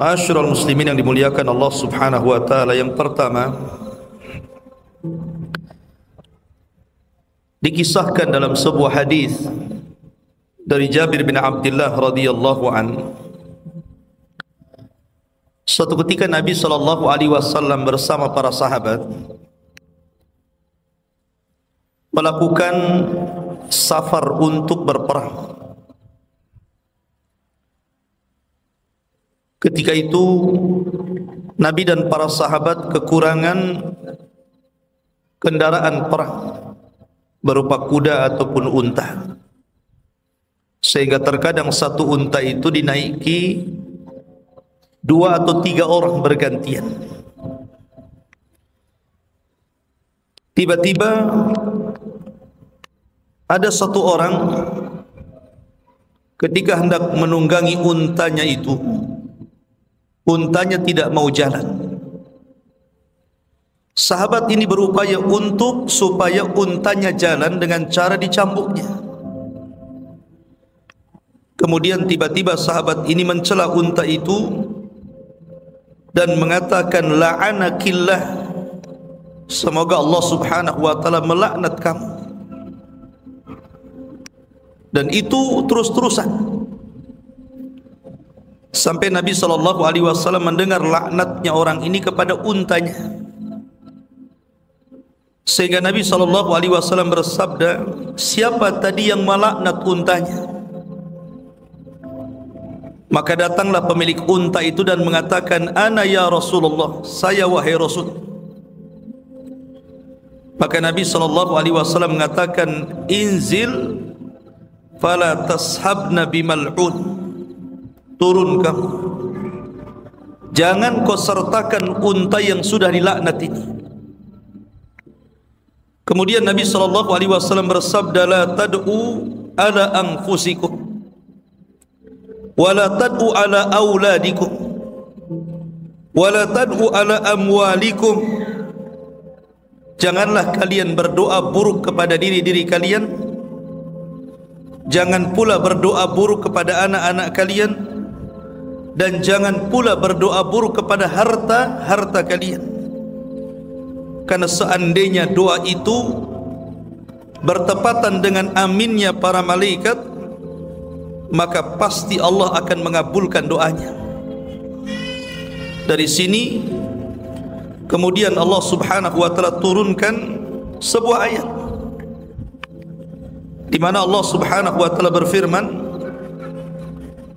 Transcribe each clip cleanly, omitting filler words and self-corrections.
Ma'asyiral muslimin yang dimuliakan Allah Subhanahu wa taala, yang pertama dikisahkan dalam sebuah hadis dari Jabir bin Abdullah radhiyallahu an, suatu ketika Nabi sallallahu alaihi wasallam bersama para sahabat melakukan safar untuk berperang. Ketika itu Nabi dan para sahabat kekurangan kendaraan perang berupa kuda ataupun unta, sehingga terkadang satu unta itu dinaiki 2 atau 3 orang bergantian. Tiba-tiba ada satu orang ketika hendak menunggangi untanya itu, untanya tidak mau jalan. Sahabat ini berupaya untuk supaya untanya jalan dengan cara dicambuknya. Kemudian tiba-tiba sahabat ini mencela unta itu dan mengatakan, la'anakillah, semoga Allah Subhanahu wa taala melaknat kamu. Dan itu terus-terusan sampai Nabi sallallahu alaihi wasallam mendengar laknatnya orang ini kepada untanya, sehingga Nabi sallallahu alaihi wasallam bersabda, siapa tadi yang melaknat untanya? Maka datanglah pemilik unta itu dan mengatakan, ana ya Rasulullah, saya wahai Rasul. Maka Nabi sallallahu alaihi wasallam mengatakan, inzil fala tashabna bimal'un, turun kamu, jangan kau sertakan unta yang sudah dilaknat ini. Kemudian Nabi sallallahu alaihi wasallam bersabda, la tad'u ala anfusikum wa la tad'u ala auladikum wa la tad'u ala amwalikum. Janganlah kalian berdoa buruk kepada diri-diri kalian, jangan pula berdoa buruk kepada anak-anak kalian, dan jangan pula berdoa buruk kepada harta kalian. Karena seandainya doa itu bertepatan dengan aminnya para malaikat, maka pasti Allah akan mengabulkan doanya. Dari sini kemudian Allah Subhanahu wa taala turunkan sebuah ayat di mana Allah Subhanahu wa taala berfirman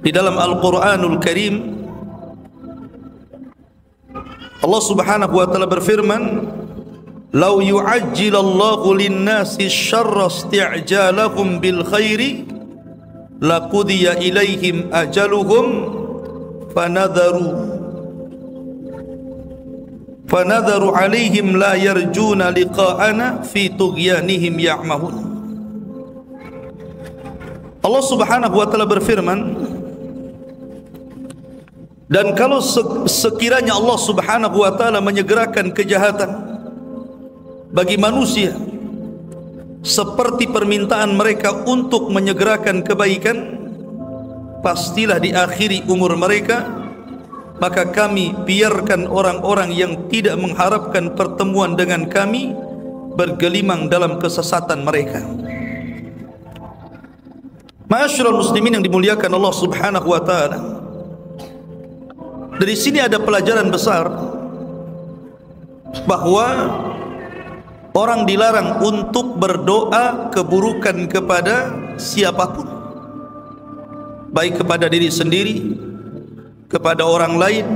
di dalam Al-Quranul Karim. Allah Subhanahu wa taala berfirman, "Lau yu'ajjilallahu lin-nasi syarra isti'jalahum bil khairi laqudiya ilaihim ajaluhum fanadharu 'alaihim la yarjuna liqa'ana fi tughyanihim ya'mahun." Allah Subhanahu wa taala berfirman, dan kalau sekiranya Allah Subhanahu wa taala menyegerakan kejahatan bagi manusia seperti permintaan mereka untuk menyegerakan kebaikan, pastilah di akhiri umur mereka, maka kami biarkan orang-orang yang tidak mengharapkan pertemuan dengan kami bergelimang dalam kesesatan mereka. Ma'asyiral muslimin yang dimuliakan Allah Subhanahu wa taala, dari sini ada pelajaran besar bahwa orang dilarang untuk berdoa keburukan kepada siapapun, baik kepada diri sendiri, kepada orang lain,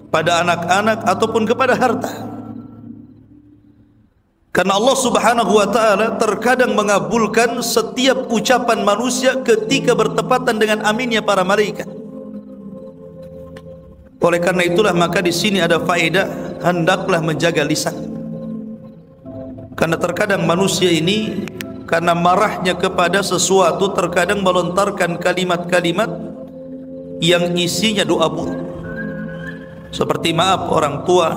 pada anak-anak, ataupun kepada harta. Karena Allah Subhanahu wa taala terkadang mengabulkan setiap ucapan manusia ketika bertepatan dengan aminnya para malaikat. Oleh karena itulah maka di sini ada faedah, hendaklah menjaga lisan. Karena terkadang manusia ini karena marahnya kepada sesuatu terkadang melontarkan kalimat-kalimat yang isinya doa buruk. Seperti maaf orang tua,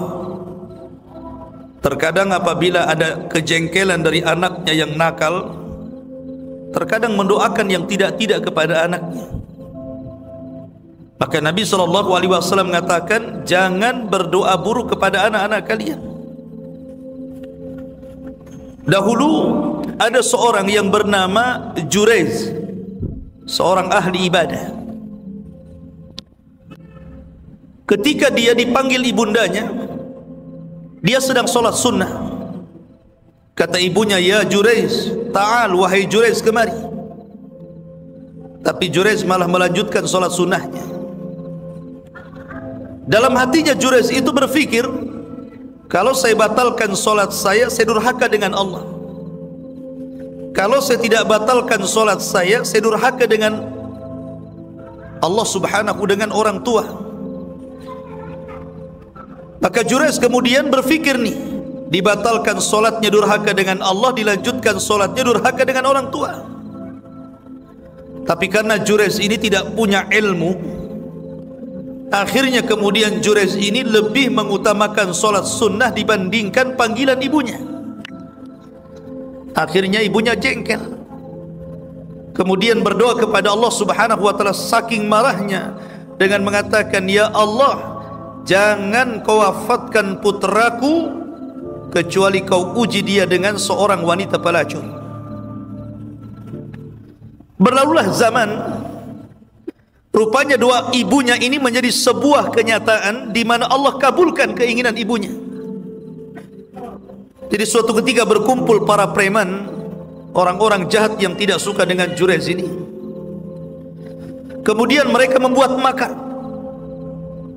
terkadang apabila ada kejengkelan dari anaknya yang nakal, terkadang mendoakan yang tidak-tidak kepada anaknya. Maka Nabi SAW mengatakan, jangan berdoa buruk kepada anak-anak kalian. Dahulu ada seorang yang bernama Jurayz, seorang ahli ibadah. Ketika dia dipanggil ibundanya, dia sedang solat sunnah. Kata ibunya, ya Jurayz, ta'al, wahai Jurayz, kemari. Tapi Jurayz malah melanjutkan solat sunnahnya. Dalam hatinya Jurayz itu berfikir, kalau saya batalkan solat saya durhaka dengan Allah. Kalau saya tidak batalkan solat saya durhaka dengan Allah subhanahu, dengan orang tua. Maka Jurayz kemudian berfikir nih, dibatalkan solatnya durhaka dengan Allah, dilanjutkan solatnya durhaka dengan orang tua. Tapi karena Jurayz ini tidak punya ilmu, akhirnya kemudian Jurayz ini lebih mengutamakan solat sunnah dibandingkan panggilan ibunya. Akhirnya ibunya jengkel, kemudian berdoa kepada Allah subhanahu wa ta'ala saking marahnya dengan mengatakan, ya Allah, jangan kau wafatkan putraku kecuali kau uji dia dengan seorang wanita pelacur. Berlalulah zaman, rupanya doa ibunya ini menjadi sebuah kenyataan di mana Allah kabulkan keinginan ibunya. Jadi suatu ketika berkumpul para preman, orang-orang jahat yang tidak suka dengan Jurayz ini. Kemudian mereka membuat makar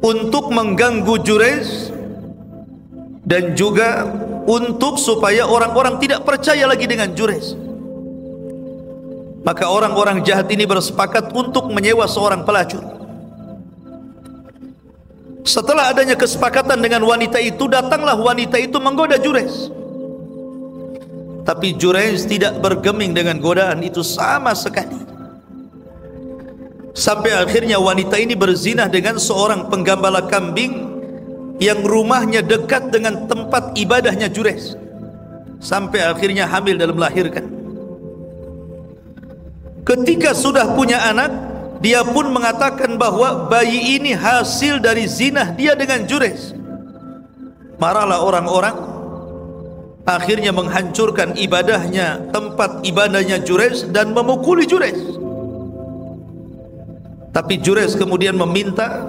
untuk mengganggu Jurayz, dan juga untuk supaya orang-orang tidak percaya lagi dengan Jurayz. Maka orang-orang jahat ini bersepakat untuk menyewa seorang pelacur. Setelah adanya kesepakatan dengan wanita itu, datanglah wanita itu menggoda Jurayz. Tapi Jurayz tidak bergeming dengan godaan itu sama sekali. Sampai akhirnya wanita ini berzinah dengan seorang penggembala kambing yang rumahnya dekat dengan tempat ibadahnya Jurayz. Sampai akhirnya hamil dan melahirkan. Ketika sudah punya anak, dia pun mengatakan bahwa bayi ini hasil dari zinah dia dengan Jurayz. Marahlah orang-orang, akhirnya menghancurkan ibadahnya, tempat ibadahnya Jurayz, dan memukuli Jurayz. Tapi Jurayz kemudian meminta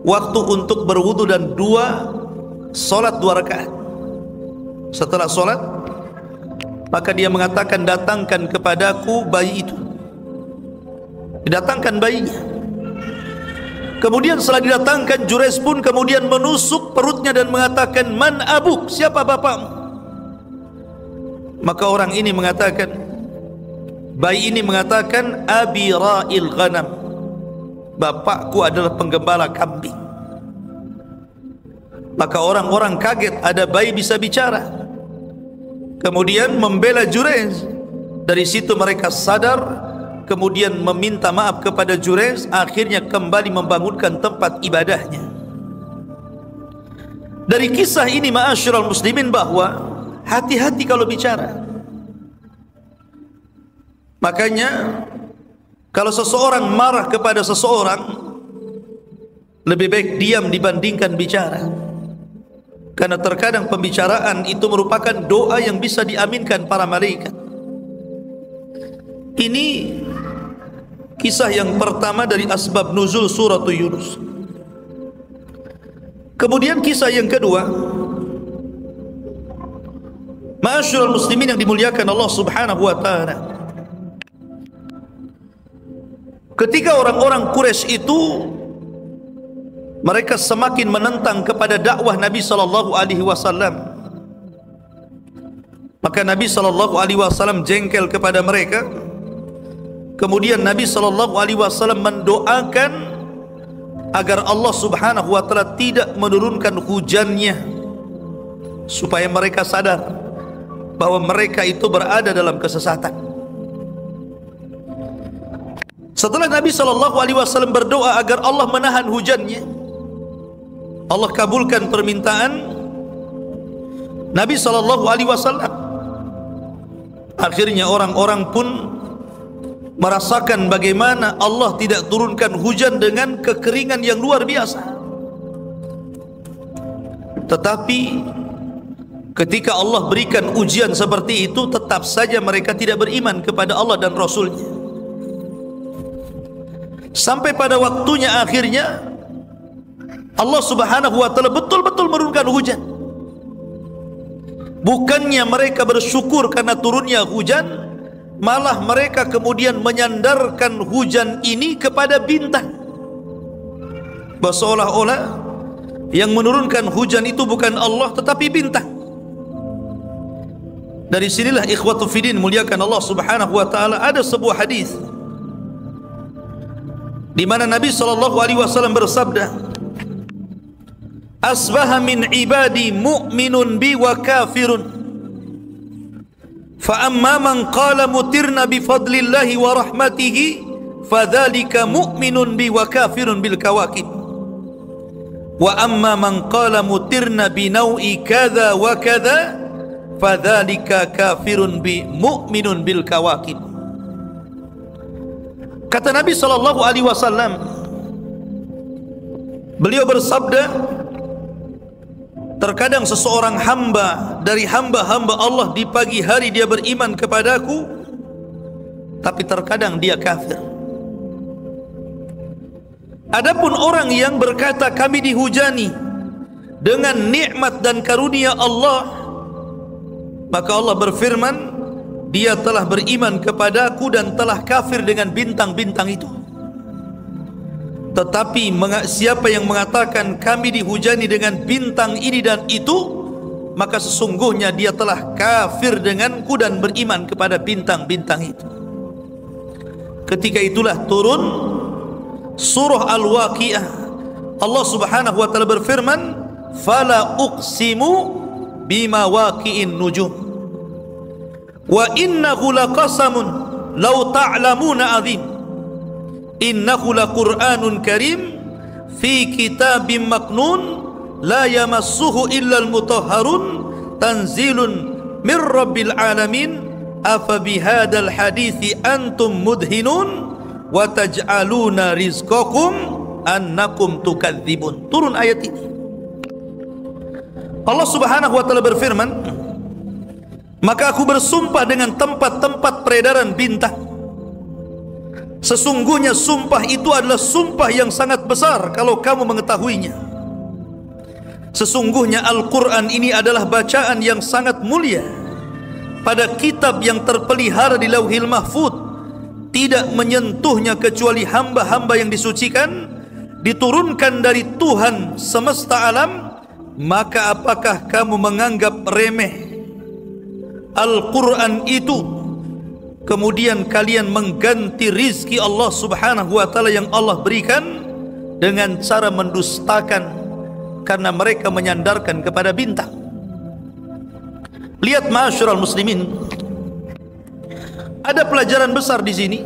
waktu untuk berwudu dan solat 2 rakaat. Setelah solat, maka dia mengatakan, datangkan kepadaku bayi itu. Didatangkan bayinya. Kemudian setelah didatangkan, Jurayz pun kemudian menusuk perutnya dan mengatakan, man abuk, siapa bapakmu? Maka orang ini mengatakan, bayi ini mengatakan, abi ra'il ghanam, bapakku adalah penggembala kambing. Maka orang-orang kaget, ada bayi bisa bicara. Kemudian membela Jurayz. Dari situ mereka sadar, kemudian meminta maaf kepada Jurayz, akhirnya kembali membangunkan tempat ibadahnya. Dari kisah ini ma'asyiral muslimin, bahwa hati-hati kalau bicara. Makanya kalau seseorang marah kepada seseorang, lebih baik diam dibandingkan bicara. Karena terkadang pembicaraan itu merupakan doa yang bisa diaminkan para malaikat. Ini kisah yang pertama dari asbab nuzul surah Yunus. Kemudian kisah yang kedua, ma'asyiral muslimin yang dimuliakan Allah subhanahu wa ta'ala. Ketika orang-orang Quraisy itu, mereka semakin menentang kepada dakwah Nabi SAW, maka Nabi SAW jengkel kepada mereka. Kemudian Nabi SAW mendoakan agar Allah subhanahu wa ta'ala tidak menurunkan hujannya, supaya mereka sadar bahwa mereka itu berada dalam kesesatan. Setelah Nabi SAW berdoa agar Allah menahan hujannya, Allah kabulkan permintaan Nabi SAW. Akhirnya orang-orang pun merasakan bagaimana Allah tidak turunkan hujan dengan kekeringan yang luar biasa. Tetapi ketika Allah berikan ujian seperti itu, tetap saja mereka tidak beriman kepada Allah dan Rasulnya. Sampai pada waktunya akhirnya Allah subhanahu wa ta'ala betul-betul menurunkan hujan. Bukannya mereka bersyukur karena turunnya hujan, malah mereka kemudian menyandarkan hujan ini kepada bintang. Seolah-olah yang menurunkan hujan itu bukan Allah tetapi bintang. Dari sinilah ikhwatu fiddin, muliakan Allah subhanahu wa ta'ala, ada sebuah hadis di mana Nabi SAW bersabda, asbaha min ibadi mu'minun bi wa kafirun, fa amma man qala mutirna bi fadlillahi wa rahmatihi fadzalika mu'minun bi wa kafirun bil kawakib, wa amma man qala mutirna bi nau'i kadza wa kadza fadzalika kafirun bi mu'minun bil kawakib. Kata Nabi SAW, beliau bersabda, terkadang seseorang hamba dari hamba-hamba Allah di pagi hari dia beriman kepadaku, tapi terkadang dia kafir. Adapun orang yang berkata kami dihujani dengan nikmat dan karunia Allah, maka Allah berfirman, dia telah beriman kepadaku dan telah kafir dengan bintang-bintang itu. Tetapi siapa yang mengatakan kami dihujani dengan bintang ini dan itu, maka sesungguhnya dia telah kafir denganku dan beriman kepada bintang-bintang itu. Ketika itulah turun surah Al-Waqi'ah. Allah subhanahu wa ta'ala berfirman, fala uqsimu bima waqi'in nujum wa innahu laqasamun law ta'lamuna azim innahu laqur'anun karim fi kitabim maknun la yamassuhu illa al-mutahharun tanzilun min rabbil alamin afa bihadzal hadithi antum mudhinun wa taj'aluna rizqakum annakum tukadzibun. Turun ayat ini. Allah subhanahu wa ta'ala berfirman, maka aku bersumpah dengan tempat-tempat peredaran bintang. Sesungguhnya sumpah itu adalah sumpah yang sangat besar kalau kamu mengetahuinya. Sesungguhnya Al-Quran ini adalah bacaan yang sangat mulia pada kitab yang terpelihara di Lauhil Mahfud, tidak menyentuhnya kecuali hamba-hamba yang disucikan, diturunkan dari Tuhan semesta alam. Maka apakah kamu menganggap remeh Al-Quran itu, kemudian kalian mengganti rizki Allah subhanahu wa ta'ala yang Allah berikan dengan cara mendustakan karena mereka menyandarkan kepada bintang? Lihat ma'asyiral muslimin, ada pelajaran besar di sini,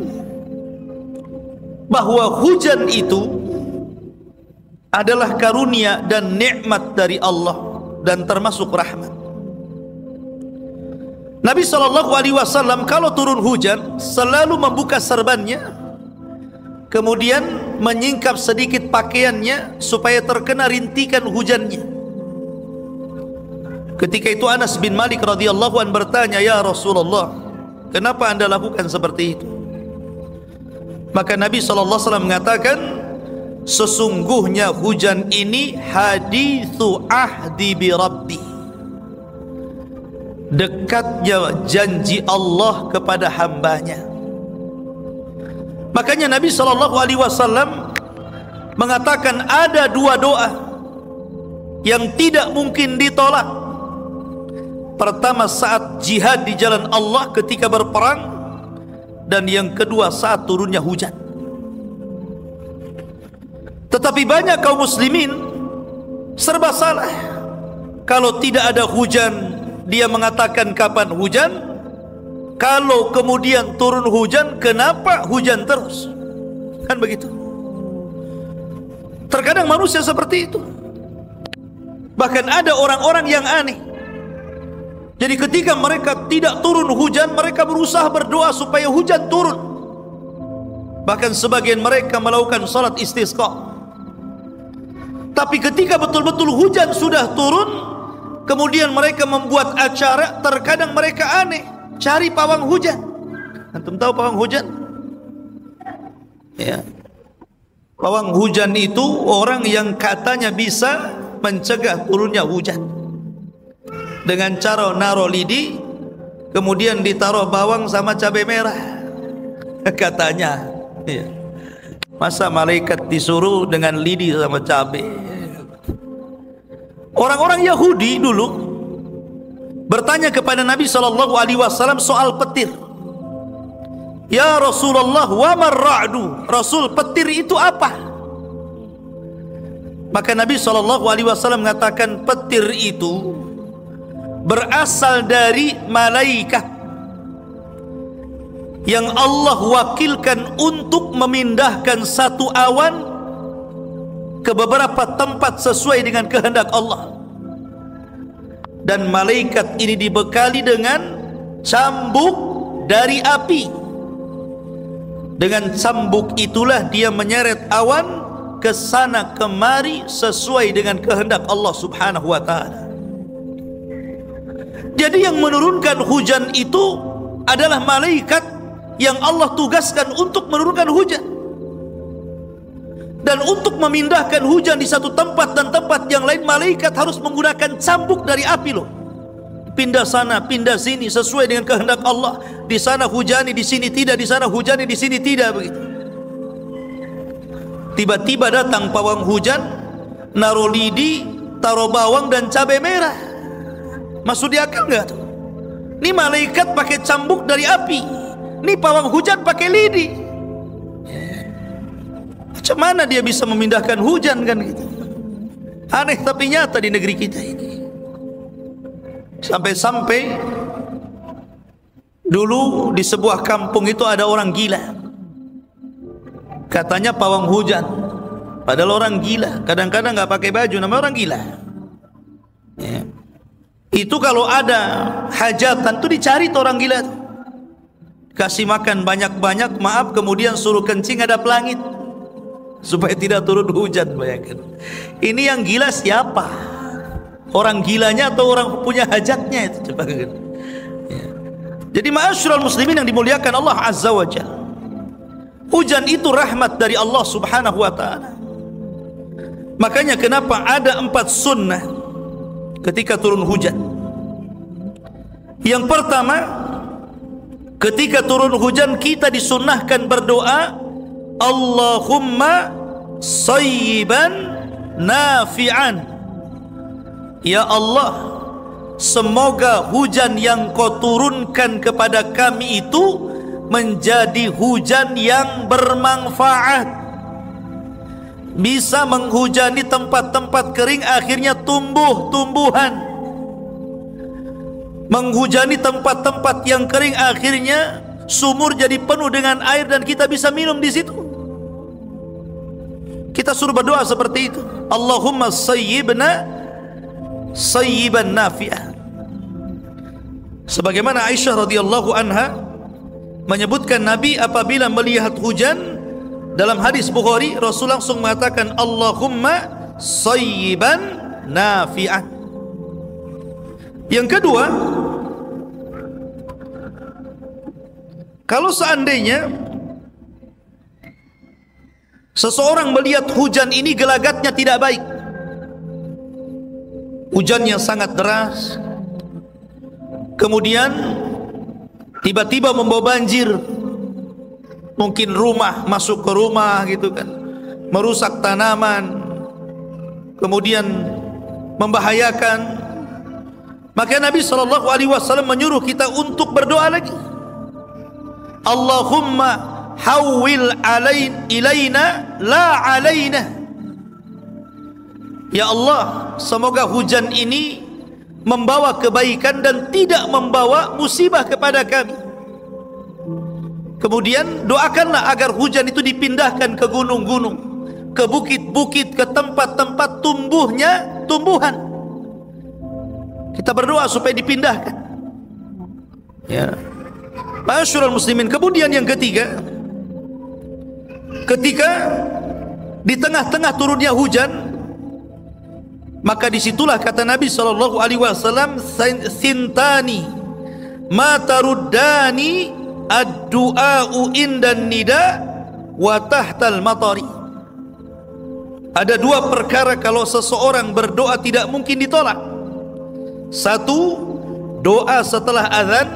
bahwa hujan itu adalah karunia dan nikmat dari Allah dan termasuk rahmat. Nabi SAW kalau turun hujan selalu membuka serbannya, kemudian menyingkap sedikit pakaiannya supaya terkena rintikan hujannya. Ketika itu Anas bin Malik radhiyallahu anhu bertanya, ya Rasulullah, kenapa anda lakukan seperti itu? Maka Nabi SAW mengatakan, sesungguhnya hujan ini hadithu ahdi bi Rabbi, dekatnya janji Allah kepada hambanya. Makanya Nabi SAW mengatakan ada dua doa yang tidak mungkin ditolak. Pertama saat jihad di jalan Allah ketika berperang, dan yang kedua saat turunnya hujan. Tetapi banyak kaum muslimin serba salah. Kalau tidak ada hujan, dia mengatakan kapan hujan. Kalau kemudian turun hujan, kenapa hujan terus? Kan begitu. Terkadang manusia seperti itu. Bahkan ada orang-orang yang aneh. Jadi ketika mereka tidak turun hujan, mereka berusaha berdoa supaya hujan turun. Bahkan sebagian mereka melakukan salat istisqa. Tapi ketika betul-betul hujan sudah turun, kemudian mereka membuat acara. Terkadang mereka aneh, cari pawang hujan. Antum tahu pawang hujan? Ya. Pawang hujan itu orang yang katanya bisa mencegah turunnya hujan dengan cara naruh lidi, kemudian ditaruh bawang sama cabai merah. Katanya. Ya. Masa malaikat disuruh dengan lidi sama cabai? Orang-orang Yahudi dulu bertanya kepada Nabi SAW soal petir. Ya Rasulullah, wa marra'du? Rasul, petir itu apa? Maka Nabi SAW mengatakan petir itu berasal dari malaikat yang Allah wakilkan untuk memindahkan satu awan ke beberapa tempat sesuai dengan kehendak Allah. Dan malaikat ini dibekali dengan cambuk dari api. Dengan cambuk itulah dia menyeret awan ke sana kemari sesuai dengan kehendak Allah Subhanahu wa taala. Jadi yang menurunkan hujan itu adalah malaikat yang Allah tugaskan untuk menurunkan hujan. Dan untuk memindahkan hujan di satu tempat dan tempat yang lain, malaikat harus menggunakan cambuk dari api loh. Pindah sana, pindah sini sesuai dengan kehendak Allah. Di sana hujani, di sini tidak. Di sana hujani, di sini tidak, begitu. Tiba-tiba datang pawang hujan, naruh lidi, taruh bawang dan cabai merah. Masuk di akal enggak tuh? Ini malaikat pakai cambuk dari api, ini pawang hujan pakai lidi. Macam mana dia bisa memindahkan hujan kan gitu? Aneh tapi nyata di negeri kita ini. Sampai-sampai dulu di sebuah kampung itu ada orang gila. Katanya pawang hujan, padahal orang gila. Kadang-kadang nggak pakai baju, namanya orang gila. Ya. Itu kalau ada hajatan tuh dicari tuh orang gila tuh. Kasih makan banyak-banyak, maaf, kemudian suruh kencing ada pelangit supaya tidak turun hujan. Bayangkan. Ini yang gila siapa? Orang gilanya atau orang punya hajatnya itu? Coba kan. Ya. Jadi ma'asyiral muslimin yang dimuliakan Allah Azza wa Jalla, hujan itu rahmat dari Allah Subhanahu wa taala. Makanya kenapa ada 4 sunnah ketika turun hujan. Yang pertama, ketika turun hujan kita disunnahkan berdoa, Allahumma sayyiban nafi'an. Ya Allah, semoga hujan yang kau turunkan kepada kami itu menjadi hujan yang bermanfaat, bisa menghujani tempat-tempat kering akhirnya tumbuh-tumbuhan, menghujani tempat-tempat yang kering akhirnya sumur jadi penuh dengan air dan kita bisa minum di situ. Kita suruh berdoa seperti itu, Allahumma sayyiban nafi'ah. Sebagaimana Aisyah radhiyallahu anha menyebutkan, Nabi apabila melihat hujan dalam hadis Bukhari, Rasul langsung mengatakan Allahumma sayyiban nafi'ah. Yang kedua, kalau seandainya seseorang melihat hujan ini gelagatnya tidak baik, hujannya sangat deras, kemudian tiba-tiba membawa banjir, mungkin rumah, masuk ke rumah gitu kan, merusak tanaman, kemudian membahayakan, maka Nabi SAW menyuruh kita untuk berdoa lagi, Allahumma hawwil ilaina la alaina. Ya Allah, semoga hujan ini membawa kebaikan dan tidak membawa musibah kepada kami. Kemudian doakanlah agar hujan itu dipindahkan ke gunung-gunung, ke bukit-bukit, ke tempat-tempat tumbuhnya tumbuhan. Kita berdoa supaya dipindahkan. Ya. Ma'asyiral muslimin, kemudian yang ketiga, ketika di tengah-tengah turunnya hujan, maka disitulah kata Nabi SAW, "Sintani ma taruddani ad-du'a'u indan nida wa tahtal matari." Ada dua perkara kalau seseorang berdoa tidak mungkin ditolak. Satu, doa setelah azan.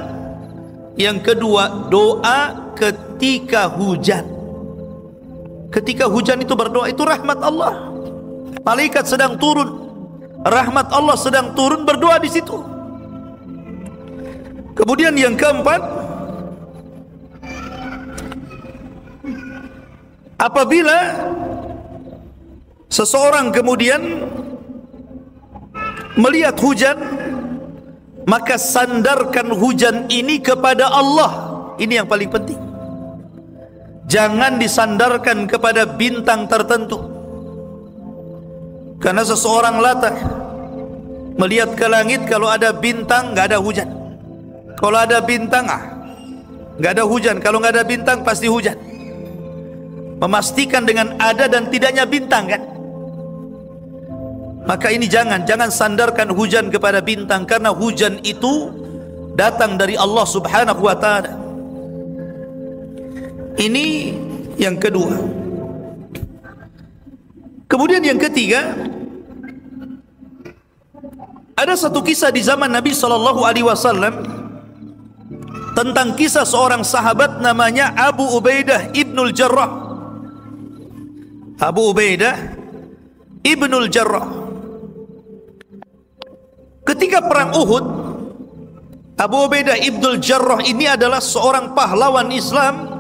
Yang kedua, doa ketika hujan. Ketika hujan itu berdoa, itu rahmat Allah. Malaikat sedang turun, rahmat Allah sedang turun, berdoa di situ. Kemudian yang keempat, apabila seseorang kemudian melihat hujan, maka sandarkan hujan ini kepada Allah. Ini yang paling penting. Jangan disandarkan kepada bintang tertentu. Karena seseorang latah melihat ke langit, kalau ada bintang nggak ada hujan. Kalau ada bintang nggak ada hujan. Kalau nggak ada bintang pasti hujan. Memastikan dengan ada dan tidaknya bintang, kan? Maka ini jangan sandarkan hujan kepada bintang, karena hujan itu datang dari Allah Subhanahu wa ta'ala. Ini yang kedua. Kemudian yang ketiga, ada satu kisah di zaman Nabi SAW tentang kisah seorang sahabat namanya Abu Ubaidah ibnul Jarrah. Abu Ubaidah ibnul Jarrah. Ketika perang Uhud, Abu Ubaidah ibnul Jarrah ini adalah seorang pahlawan Islam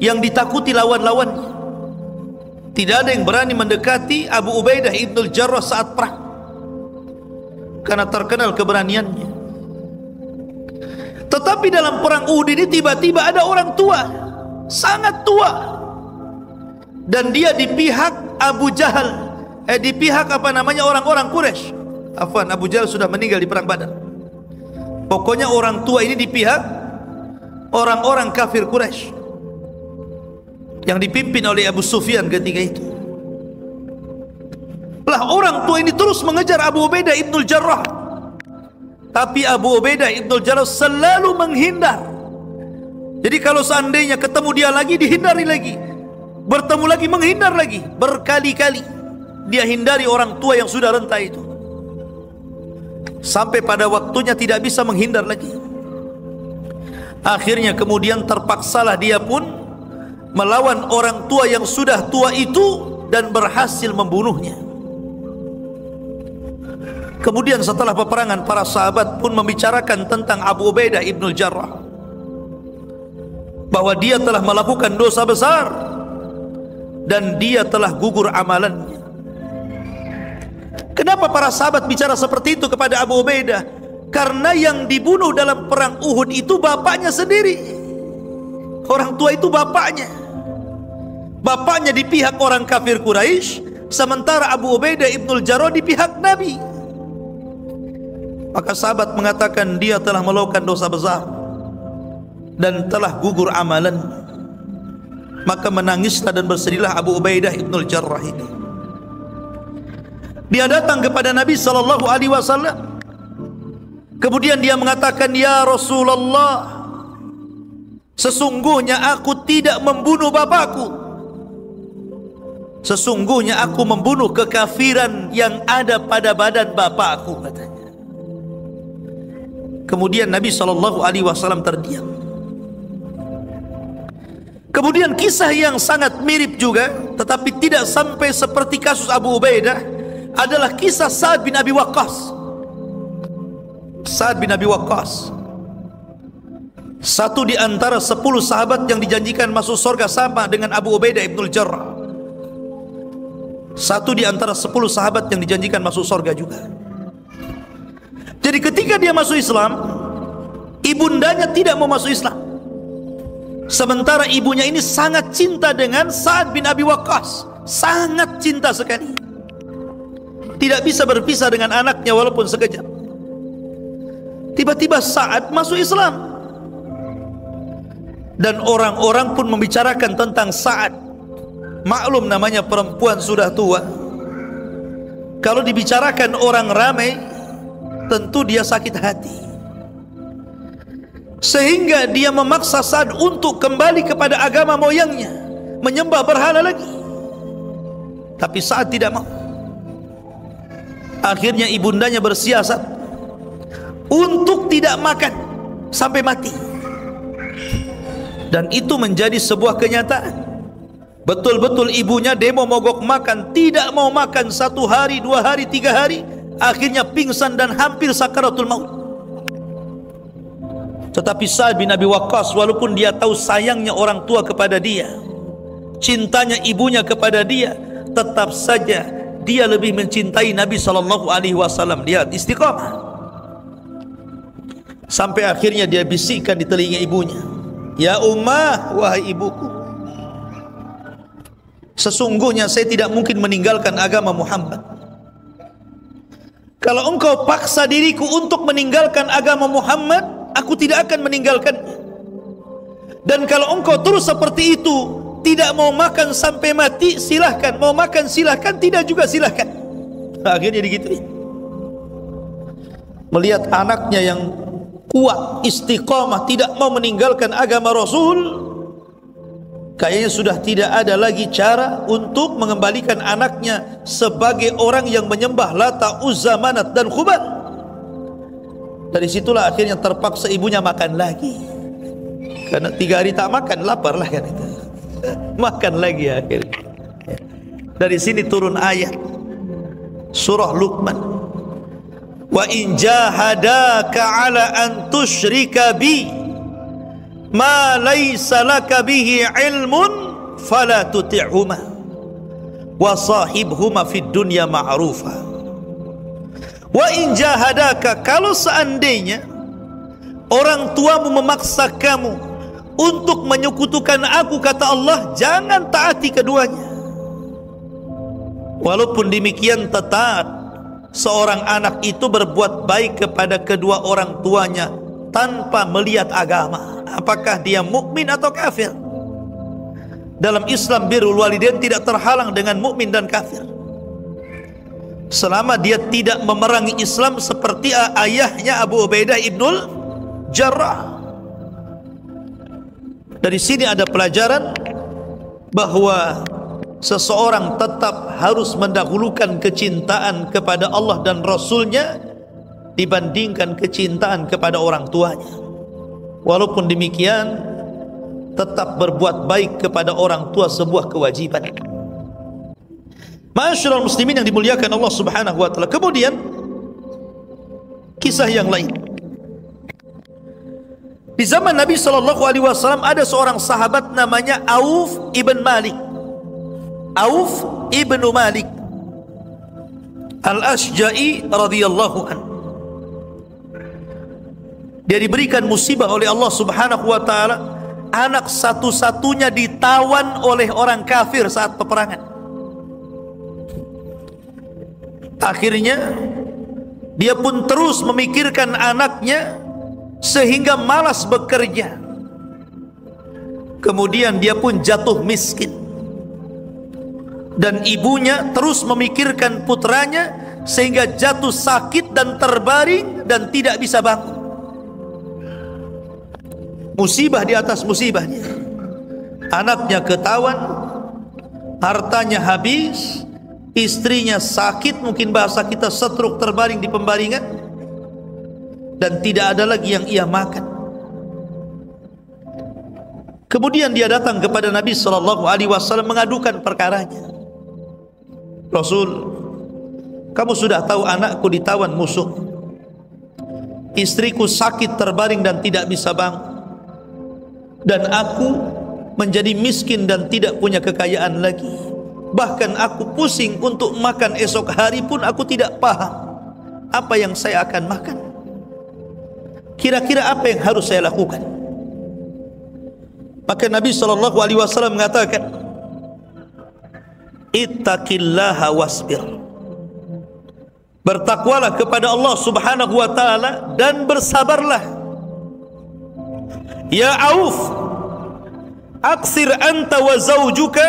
yang ditakuti lawan-lawannya. Tidak ada yang berani mendekati Abu Ubaidah ibnul Jarrah saat perang, karena terkenal keberaniannya. Tetapi dalam perang Uhud ini tiba-tiba ada orang tua, sangat tua, dan dia di pihak Abu Jahal, di pihak orang-orang Quraisy. Afwan, Abu Jahal sudah meninggal di perang Badar. Pokoknya orang tua ini di pihak orang-orang kafir Quraisy yang dipimpin oleh Abu Sufyan ketika itu. Lah orang tua ini terus mengejar Abu Ubaidah ibnul Jarrah, tapi Abu Ubaidah ibnul Jarrah selalu menghindar. Jadi kalau seandainya ketemu dia lagi, dihindari lagi, bertemu lagi, menghindar lagi. Berkali-kali dia hindari orang tua yang sudah renta itu, sampai pada waktunya tidak bisa menghindar lagi. Akhirnya kemudian terpaksalah dia pun melawan orang tua yang sudah tua itu dan berhasil membunuhnya. Kemudian setelah peperangan, para sahabat pun membicarakan tentang Abu Ubaidah ibnul Jarrah, bahwa dia telah melakukan dosa besar dan dia telah gugur amalannya. Kenapa para sahabat bicara seperti itu kepada Abu Ubaidah? Karena yang dibunuh dalam perang Uhud itu bapaknya sendiri. Orang tua itu bapaknya. Bapaknya di pihak orang kafir Quraisy, sementara Abu Ubaidah ibnul Jarrah di pihak Nabi. Maka sahabat mengatakan dia telah melakukan dosa besar dan telah gugur amalan. Maka menangislah dan bersedihlah Abu Ubaidah ibnul Jarrah ini. Dia datang kepada Nabi SAW. Kemudian dia mengatakan, "Ya Rasulullah, sesungguhnya aku tidak membunuh bapakku. Sesungguhnya aku membunuh kekafiran yang ada pada badan bapakku," katanya. Kemudian Nabi SAW terdiam. Kemudian kisah yang sangat mirip juga, tetapi tidak sampai seperti kasus Abu Ubaidah, adalah kisah Sa'ad bin Abi Waqqas. Sa'ad bin Abi Waqqas, satu di antara 10 sahabat yang dijanjikan masuk surga, sama dengan Abu Ubaidah ibnul Jarrah. Satu di antara 10 sahabat yang dijanjikan masuk surga juga. Jadi ketika dia masuk Islam, ibundanya tidak mau masuk Islam, sementara ibunya ini sangat cinta dengan Sa'ad bin Abi Waqqas, sangat cinta sekali. Tidak bisa berpisah dengan anaknya walaupun sekejap. Tiba-tiba Sa'ad masuk Islam. Dan orang-orang pun membicarakan tentang Sa'ad. Maklum namanya perempuan sudah tua, kalau dibicarakan orang ramai, tentu dia sakit hati, sehingga dia memaksa Sa'ad untuk kembali kepada agama moyangnya, menyembah berhala lagi. Tapi Sa'ad tidak mau. Akhirnya ibundanya bersiasat untuk tidak makan sampai mati. Dan itu menjadi sebuah kenyataan. Betul-betul ibunya demo mogok makan, tidak mau makan 1 hari, 2 hari, 3 hari. Akhirnya pingsan dan hampir sakaratul maut. Tetapi Sa'ad bin Abi Waqqas, walaupun dia tahu sayangnya orang tua kepada dia, cintanya ibunya kepada dia, tetap saja dia lebih mencintai Nabi SAW. Dia istiqamah. Sampai akhirnya dia bisikkan di telinga ibunya, "Ya ummah, wahai ibuku, sesungguhnya saya tidak mungkin meninggalkan agama Muhammad. Kalau engkau paksa diriku untuk meninggalkan agama Muhammad, aku tidak akan meninggalkannya. Dan kalau engkau terus seperti itu, tidak mau makan sampai mati, silahkan. Mau makan silahkan, tidak juga silahkan." Akhirnya digituin. Melihat anaknya yang kuat, istiqamah, tidak mau meninggalkan agama Rasul, kayaknya sudah tidak ada lagi cara untuk mengembalikan anaknya sebagai orang yang menyembah Lata, Uzza, Manat dan Khubal. Dari situlah akhirnya terpaksa ibunya makan lagi, karena 3 hari tak makan, lapar lah kan itu. Makan lagi akhirnya. Dari sini turun ayat surah Luqman, "Wa in jahadaka ala an tusyrika bi ma laysa laka bihi ilmun fala tuti'huma wa sahibhuma fid dunya ma'rufa." Wa in jahadaka, kalau seandainya orang tuamu memaksa kamu untuk menyekutukan aku, kata Allah, jangan taati keduanya. Walaupun demikian, tetap seorang anak itu berbuat baik kepada kedua orang tuanya tanpa melihat agama, apakah dia mukmin atau kafir. Dalam Islam, birrul walidain tidak terhalang dengan mukmin dan kafir, selama dia tidak memerangi Islam seperti ayahnya Abu Ubaidah ibnul Jarrah. Dari sini ada pelajaran bahwa seseorang tetap harus mendahulukan kecintaan kepada Allah dan Rasulnya dibandingkan kecintaan kepada orang tuanya. Walaupun demikian, tetap berbuat baik kepada orang tua sebuah kewajiban. Ma'asyiral muslimin yang dimuliakan Allah Subhanahu wa taala. Kemudian kisah yang lain. Di zaman Nabi SAW ada seorang sahabat namanya Auf ibn Malik. Auf ibn Malik Al-Ashja'i radhiyallahu anhu. Dia diberikan musibah oleh Allah Subhanahu wa taala. Anak satu-satunya ditawan oleh orang kafir saat peperangan. Akhirnya dia pun terus memikirkan anaknya sehingga malas bekerja. Kemudian dia pun jatuh miskin, dan ibunya terus memikirkan putranya sehingga jatuh sakit dan terbaring dan tidak bisa bangun. Musibah di atas musibahnya. Anaknya ketahuan, hartanya habis, istrinya sakit, mungkin bahasa kita stroke, terbaring di pembaringan, dan tidak ada lagi yang ia makan. Kemudian dia datang kepada Nabi SAW mengadukan perkaranya. "Rasul, kamu sudah tahu anakku ditawan musuh, istriku sakit terbaring dan tidak bisa bangun, dan aku menjadi miskin dan tidak punya kekayaan lagi. Bahkan aku pusing untuk makan esok hari pun aku tidak paham apa yang saya akan makan. Kira-kira apa yang harus saya lakukan?" Maka Nabi SAW mengatakan, "Ittaqillaha wasbir." Bertakwalah kepada Allah Subhanahu wa taala dan bersabarlah. Ya Auf, aksir anta wa zawjuka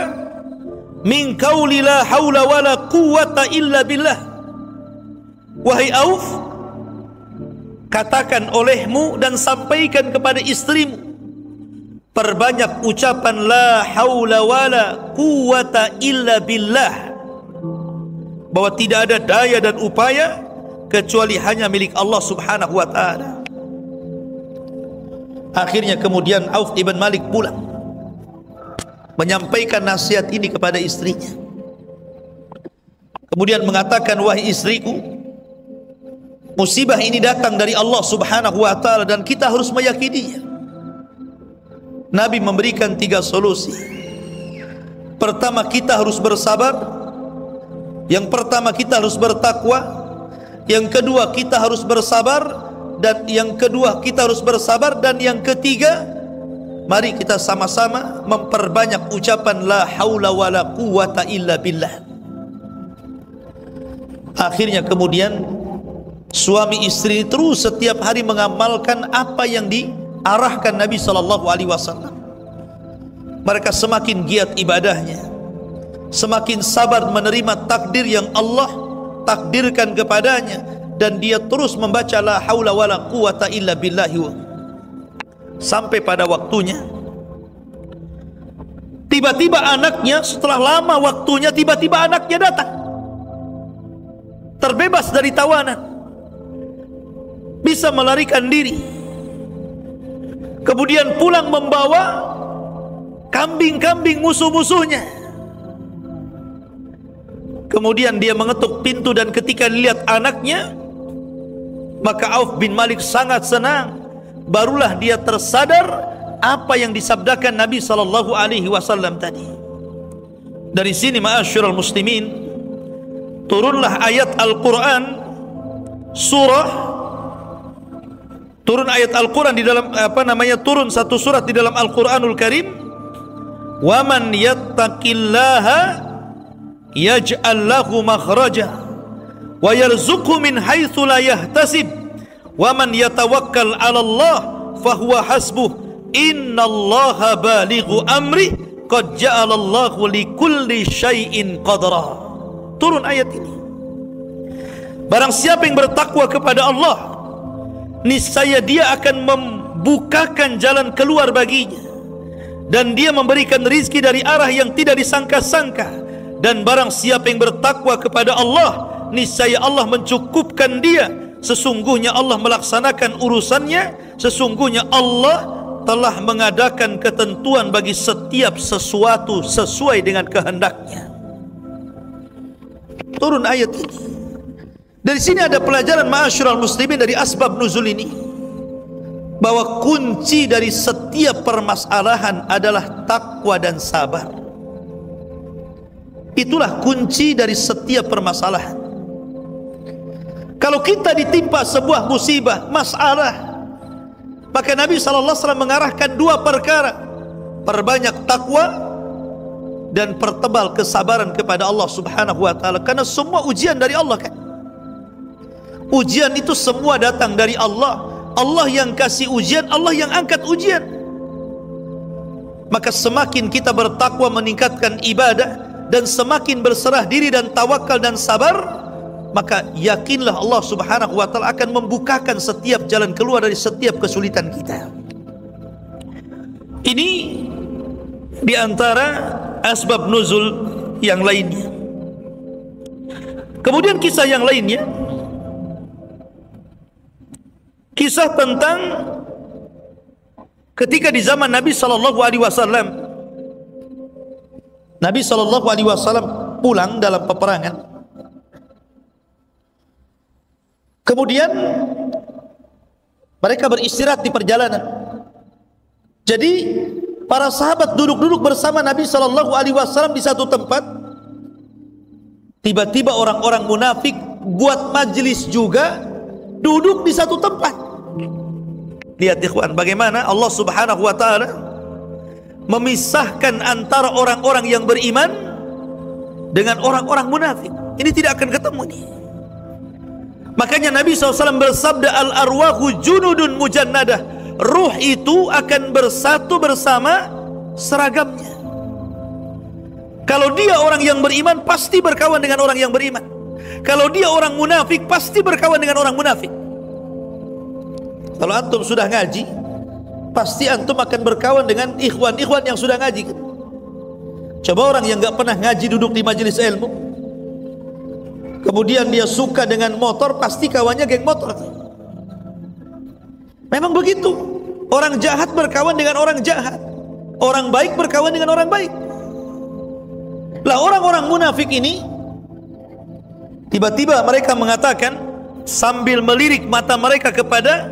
min qawli la hawla wa la quwwata illa billah. Wahai Auf, katakan olehmu dan sampaikan kepada istrimu, perbanyak ucapan la haula wa la quwwata illa billah, bahwa tidak ada daya dan upaya kecuali hanya milik Allah subhanahu wa ta'ala. Akhirnya kemudian Auf ibn Malik pulang, menyampaikan nasihat ini kepada istrinya. Kemudian mengatakan, wahai istriku, musibah ini datang dari Allah subhanahu wa ta'ala dan kita harus meyakininya. Nabi memberikan 3 solusi. Pertama, kita harus bersabar. Yang pertama, kita harus bertakwa. Yang kedua, kita harus bersabar. Dan yang kedua, kita harus bersabar. Dan yang ketiga, mari kita sama-sama memperbanyak ucapan la haula wa la quwwata illa billah. Akhirnya kemudian suami istri terus setiap hari mengamalkan apa yang diarahkan Nabi SAW. Mereka semakin giat ibadahnya, semakin sabar menerima takdir yang Allah takdirkan kepadanya, dan dia terus membaca la haula wa la quwwata illa billahi. Sampai pada waktunya, tiba-tiba anaknya, setelah lama waktunya, tiba-tiba anaknya datang, terbebas dari tawanan, bisa melarikan diri. Kemudian pulang membawa kambing-kambing musuh-musuhnya. Kemudian dia mengetuk pintu, dan ketika lihat anaknya, maka Auf bin Malik sangat senang. Barulah dia tersadar apa yang disabdakan Nabi SAW tadi. Dari sini ma'asyiral muslimin, turunlah ayat Al-Quran, turun ayat Al-Quran di dalam turun satu surat di dalam Al-Quranul Karim. Wa man yattaqillaha yaj'al lahu makhraja wa yarzuqhu min haitsu la yahtasib wa man yatawakkal 'ala Allah fahuwa hasbuh innallaha balighu amri qad ja'alallahu likulli syai'in qadra. Turun ayat ini. Barang siapa yang bertakwa kepada Allah, niscaya dia akan membukakan jalan keluar baginya, dan dia memberikan rizki dari arah yang tidak disangka-sangka. Dan barang siapa yang bertakwa kepada Allah, niscaya Allah mencukupkan dia. Sesungguhnya Allah melaksanakan urusannya. Sesungguhnya Allah telah mengadakan ketentuan bagi setiap sesuatu sesuai dengan kehendaknya. Turun ayat ini. Dari sini ada pelajaran ma'asyiral muslimin dari asbab nuzul ini, bahwa kunci dari setiap permasalahan adalah takwa dan sabar. Itulah kunci dari setiap permasalahan. Kalau kita ditimpa sebuah musibah, masalah, maka Nabi SAW mengarahkan 2 perkara: perbanyak takwa dan pertebal kesabaran kepada Allah Subhanahu wa ta'ala. Karena semua ujian dari Allah kan. Ujian itu semua datang dari Allah. Allah yang kasih ujian, Allah yang angkat ujian. Maka semakin kita bertakwa, meningkatkan ibadah, dan semakin berserah diri dan tawakal dan sabar, maka yakinlah Allah Subhanahu wa ta'ala akan membukakan setiap jalan keluar dari setiap kesulitan kita. Ini diantara asbab nuzul yang lainnya. Kemudian kisah yang lainnya, kisah tentang ketika di zaman Nabi SAW, Nabi SAW pulang dalam peperangan. Kemudian mereka beristirahat di perjalanan. Jadi para sahabat duduk-duduk bersama Nabi SAW di satu tempat. Tiba-tiba orang-orang munafik buat majlis juga, duduk di satu tempat. Lihat ikhwan, bagaimana Allah Subhanahu wa ta'ala memisahkan antara orang-orang yang beriman dengan orang-orang munafik. Ini tidak akan ketemu nih. Makanya Nabi SAW bersabda, al-arwahu junudun mujannadah, ruh itu akan bersatu bersama seragamnya. Kalau dia orang yang beriman, pasti berkawan dengan orang yang beriman. Kalau dia orang munafik, pasti berkawan dengan orang munafik. Kalau antum sudah ngaji, pasti antum akan berkawan dengan ikhwan-ikhwan yang sudah ngaji. Coba orang yang enggak pernah ngaji duduk di majelis ilmu, kemudian dia suka dengan motor, pasti kawannya geng motor. Memang begitu. Orang jahat berkawan dengan orang jahat, orang baik berkawan dengan orang baik. Lah orang-orang munafik ini, tiba-tiba mereka mengatakan sambil melirik mata mereka kepada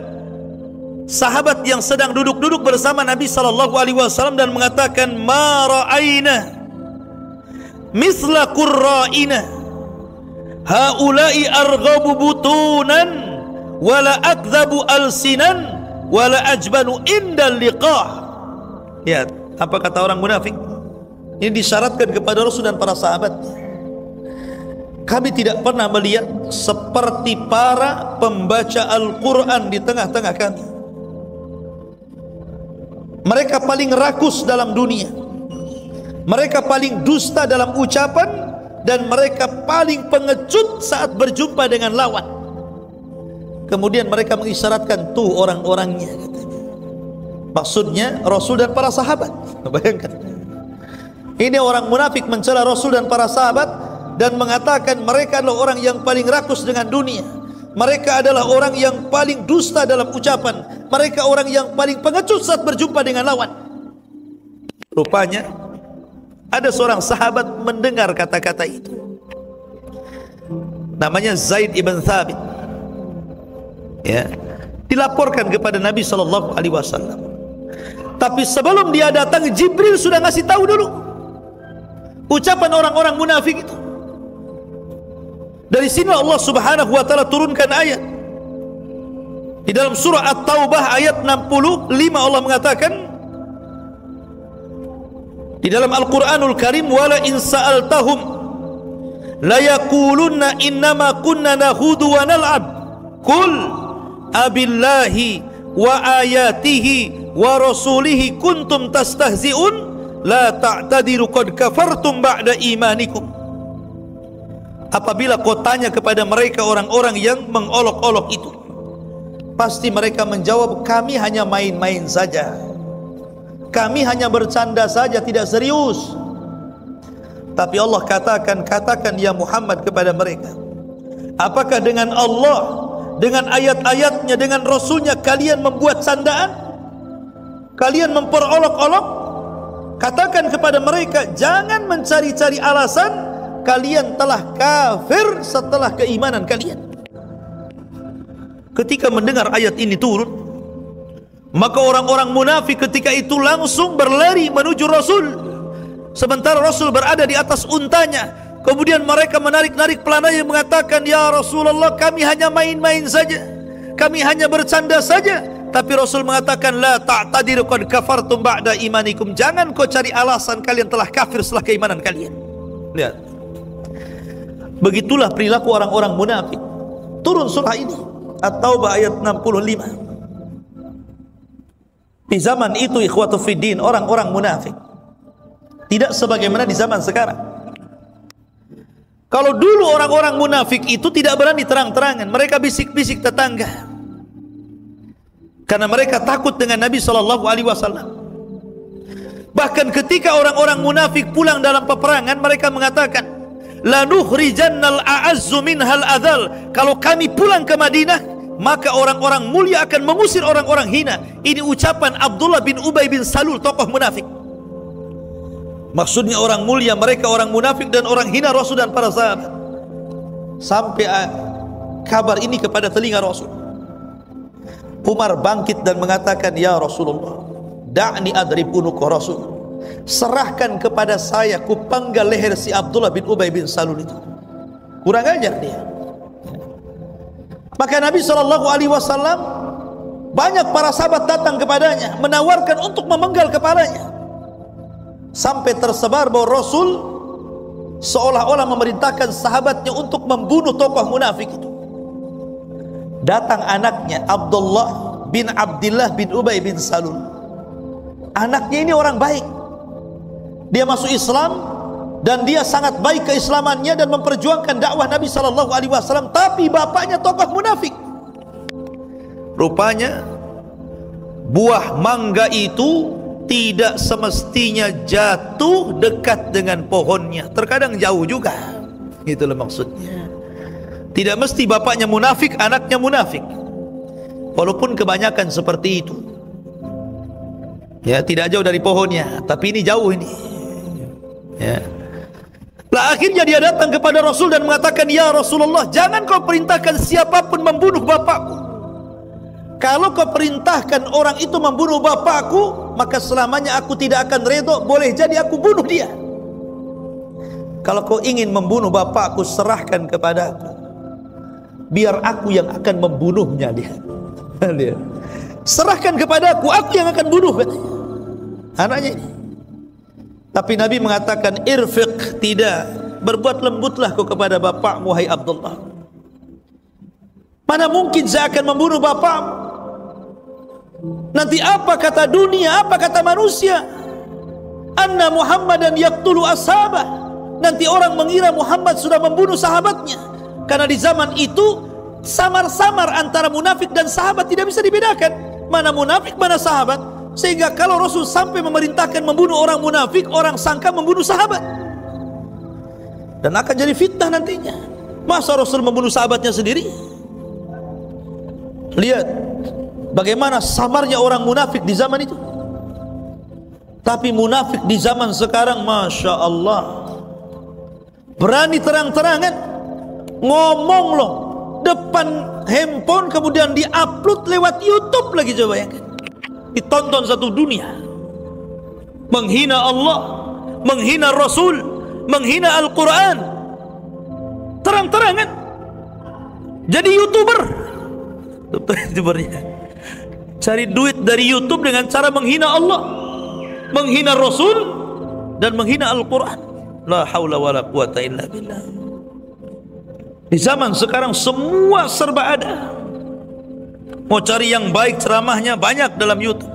sahabat yang sedang duduk-duduk bersama Nabi sallallahu alaihi wasallam dan mengatakan, "Ma ra'aina misla qurra'ina haula'i arghabu butunan wala akdhabu alsinan wala ajbanu indal liqah." Ya, apa kata orang munafik? Ini disyaratkan kepada Rasul dan para sahabat. Kami tidak pernah melihat seperti para pembaca Al-Quran di tengah-tengah kami. Mereka paling rakus dalam dunia, mereka paling dusta dalam ucapan, dan mereka paling pengecut saat berjumpa dengan lawan. Kemudian mereka mengisyaratkan, tuh orang-orangnya, katanya. Maksudnya Rasul dan para sahabat. Bayangkan, ini orang munafik mencela Rasul dan para sahabat dan mengatakan mereka adalah orang yang paling rakus dengan dunia, mereka adalah orang yang paling dusta dalam ucapan, mereka orang yang paling pengecut saat berjumpa dengan lawan. Rupanya ada seorang sahabat mendengar kata-kata itu, namanya Zaid ibn Thabit. Ya, dilaporkan kepada Nabi sallallahu alaihi wasallam. Tapi sebelum dia datang, Jibril sudah ngasih tahu dulu ucapan orang-orang munafik itu. Dari sini Allah Subhanahu wa taala turunkan ayat. Di dalam surah At-Taubah ayat 65 Allah mengatakan di dalam Al-Qur'anul Karim, wala in sa'altahum la yaqulunna innama kunna nahudu wa nal'ab qul abillahi wa ayatihi wa rasulihi kuntum tastahzi'un la ta'tadiru qad kafartum ba'da imanikum. Apabila kau tanya kepada mereka orang-orang yang mengolok-olok itu, pasti mereka menjawab, kami hanya main-main saja, kami hanya bercanda saja, tidak serius. Tapi Allah katakan ya Muhammad kepada mereka, apakah dengan Allah, dengan ayat-ayatnya, dengan Rasulnya kalian membuat candaan, kalian memperolok-olok? Katakan kepada mereka, jangan mencari-cari alasan, kalian telah kafir setelah keimanan kalian. Ketika mendengar ayat ini turun, maka orang-orang munafik ketika itu langsung berlari menuju Rasul, sementara Rasul berada di atas untanya. Kemudian mereka menarik-narik pelananya mengatakan, ya Rasulullah, kami hanya main-main saja, kami hanya bercanda saja. Tapi Rasul mengatakan, la ta'tadiru qad kafartum ba'da imanikum. Jangan kau cari alasan, kalian telah kafir setelah keimanan kalian. Lihat, begitulah perilaku orang-orang munafik. Turun surah ini, At-Taubah ayat 65. Di zaman itu ikhwatu fiddin, orang-orang munafik tidak sebagaimana di zaman sekarang. Kalau dulu orang-orang munafik itu tidak berani terang-terangan, mereka bisik-bisik tetangga, karena mereka takut dengan Nabi SAW. Bahkan ketika orang-orang munafik pulang dalam peperangan, mereka mengatakan, la nukhrijannal a'azzu minhal adzal. Kalau kami pulang ke Madinah, maka orang-orang mulia akan mengusir orang-orang hina. Ini ucapan Abdullah bin Ubay bin Salul, tokoh munafik. Maksudnya orang mulia, mereka orang munafik dan orang hina Rasul dan para sahabat. Sampai kabar ini kepada telinga Rasul. Umar bangkit dan mengatakan, ya Rasulullah, da'ni adrib unuq Rasul, serahkan kepada saya, ku penggal leher si Abdullah bin Ubay bin Salul itu. Kurang ajar dia. Maka Nabi SAW, banyak para sahabat datang kepadanya, menawarkan untuk memenggal kepalanya, sampai tersebar bahwa Rasul seolah-olah memerintahkan sahabatnya untuk membunuh tokoh munafik itu. Datang anaknya Abdullah bin Abdullah bin Ubay bin Salul. Anaknya ini orang baik, dia masuk Islam dan dia sangat baik keislamannya dan memperjuangkan dakwah Nabi SAW, tapi bapaknya tokoh munafik. Rupanya buah mangga itu tidak semestinya jatuh dekat dengan pohonnya, terkadang jauh juga. Itulah maksudnya. Tidak mesti bapaknya munafik, anaknya munafik, walaupun kebanyakan seperti itu. Ya, tidak jauh dari pohonnya, tapi ini jauh ini. Ya. Lah akhirnya dia datang kepada Rasul dan mengatakan, "Ya Rasulullah, jangan kau perintahkan siapapun membunuh bapakku. Kalau kau perintahkan orang itu membunuh bapakku, maka selamanya aku tidak akan redha, boleh jadi aku bunuh dia. Kalau kau ingin membunuh bapakku, serahkan kepadaku, biar aku yang akan membunuhnya." Dia serahkan kepadaku, aku yang akan bunuh, katanya anaknya ini. Tapi Nabi mengatakan, "Irfiq," tidak, berbuat lembutlah kau kepada bapakmu, hai Abdullah. Mana mungkin saya akan membunuh bapakmu? Nanti apa kata dunia, apa kata manusia? Anna Muhammadan yaqtulu ashabah. Nanti orang mengira Muhammad sudah membunuh sahabatnya. Karena di zaman itu samar-samar antara munafik dan sahabat tidak bisa dibedakan, mana munafik mana sahabat. Sehingga kalau Rasul sampai memerintahkan membunuh orang munafik, orang sangka membunuh sahabat, dan akan jadi fitnah nantinya. Masa Rasul membunuh sahabatnya sendiri? Lihat bagaimana samarnya orang munafik di zaman itu. Tapi munafik di zaman sekarang, Masya Allah, berani terang-terangan ngomong loh depan handphone, kemudian diupload lewat YouTube lagi. Coba bayangkan, ditonton satu dunia. Menghina Allah, menghina Rasul, menghina Al-Quran, terang-terangan. Jadi YouTuber, YouTubernya cari duit dari YouTube dengan cara menghina Allah, menghina Rasul, dan menghina Al-Quran. La haula wa la quwata illa billah. Di zaman sekarang semua serba ada. Mau cari yang baik, ceramahnya banyak dalam YouTube.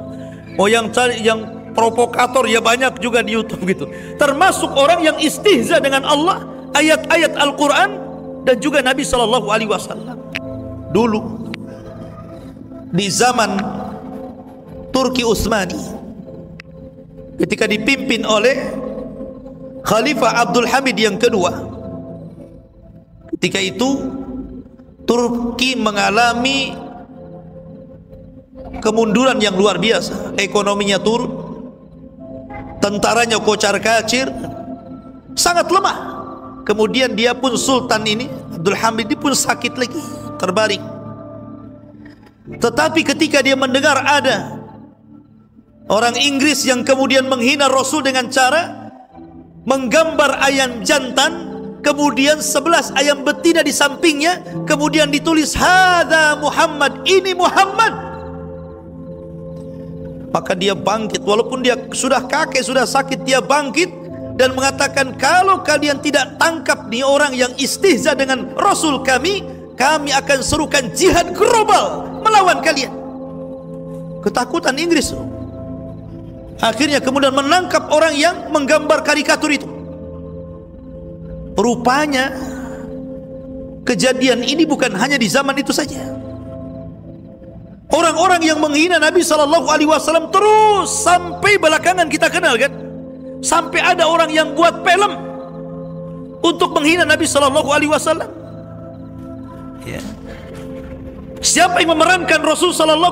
Mau yang cari yang provokator, ya banyak juga di YouTube gitu. Termasuk orang yang istihza dengan Allah, ayat-ayat Al-Quran, dan juga Nabi SAW. Dulu di zaman Turki Utsmani, ketika dipimpin oleh Khalifah Abdul Hamid yang kedua, ketika itu Turki mengalami kemunduran yang luar biasa. Ekonominya turun, tentaranya kocar-kacir, sangat lemah. Kemudian dia pun Sultan ini, Abdul Hamid ini pun sakit lagi, terbaring. Tetapi ketika dia mendengar ada orang Inggris yang kemudian menghina Rasul dengan cara menggambar ayam jantan, kemudian 11 ayam betina di sampingnya, kemudian ditulis hadza Muhammad, ini Muhammad, maka dia bangkit. Walaupun dia sudah kakek, sudah sakit, dia bangkit dan mengatakan, kalau kalian tidak tangkap nih orang yang istihza dengan Rasul kami akan serukan jihad global melawan kalian. Ketakutan Inggris. Akhirnya kemudian menangkap orang yang menggambar karikatur itu. Rupanya kejadian ini bukan hanya di zaman itu saja. Orang-orang yang menghina Nabi SAW terus sampai belakangan kita kenal kan, sampai ada orang yang buat film untuk menghina Nabi SAW. Ya. Siapa yang memerankan Rasul SAW?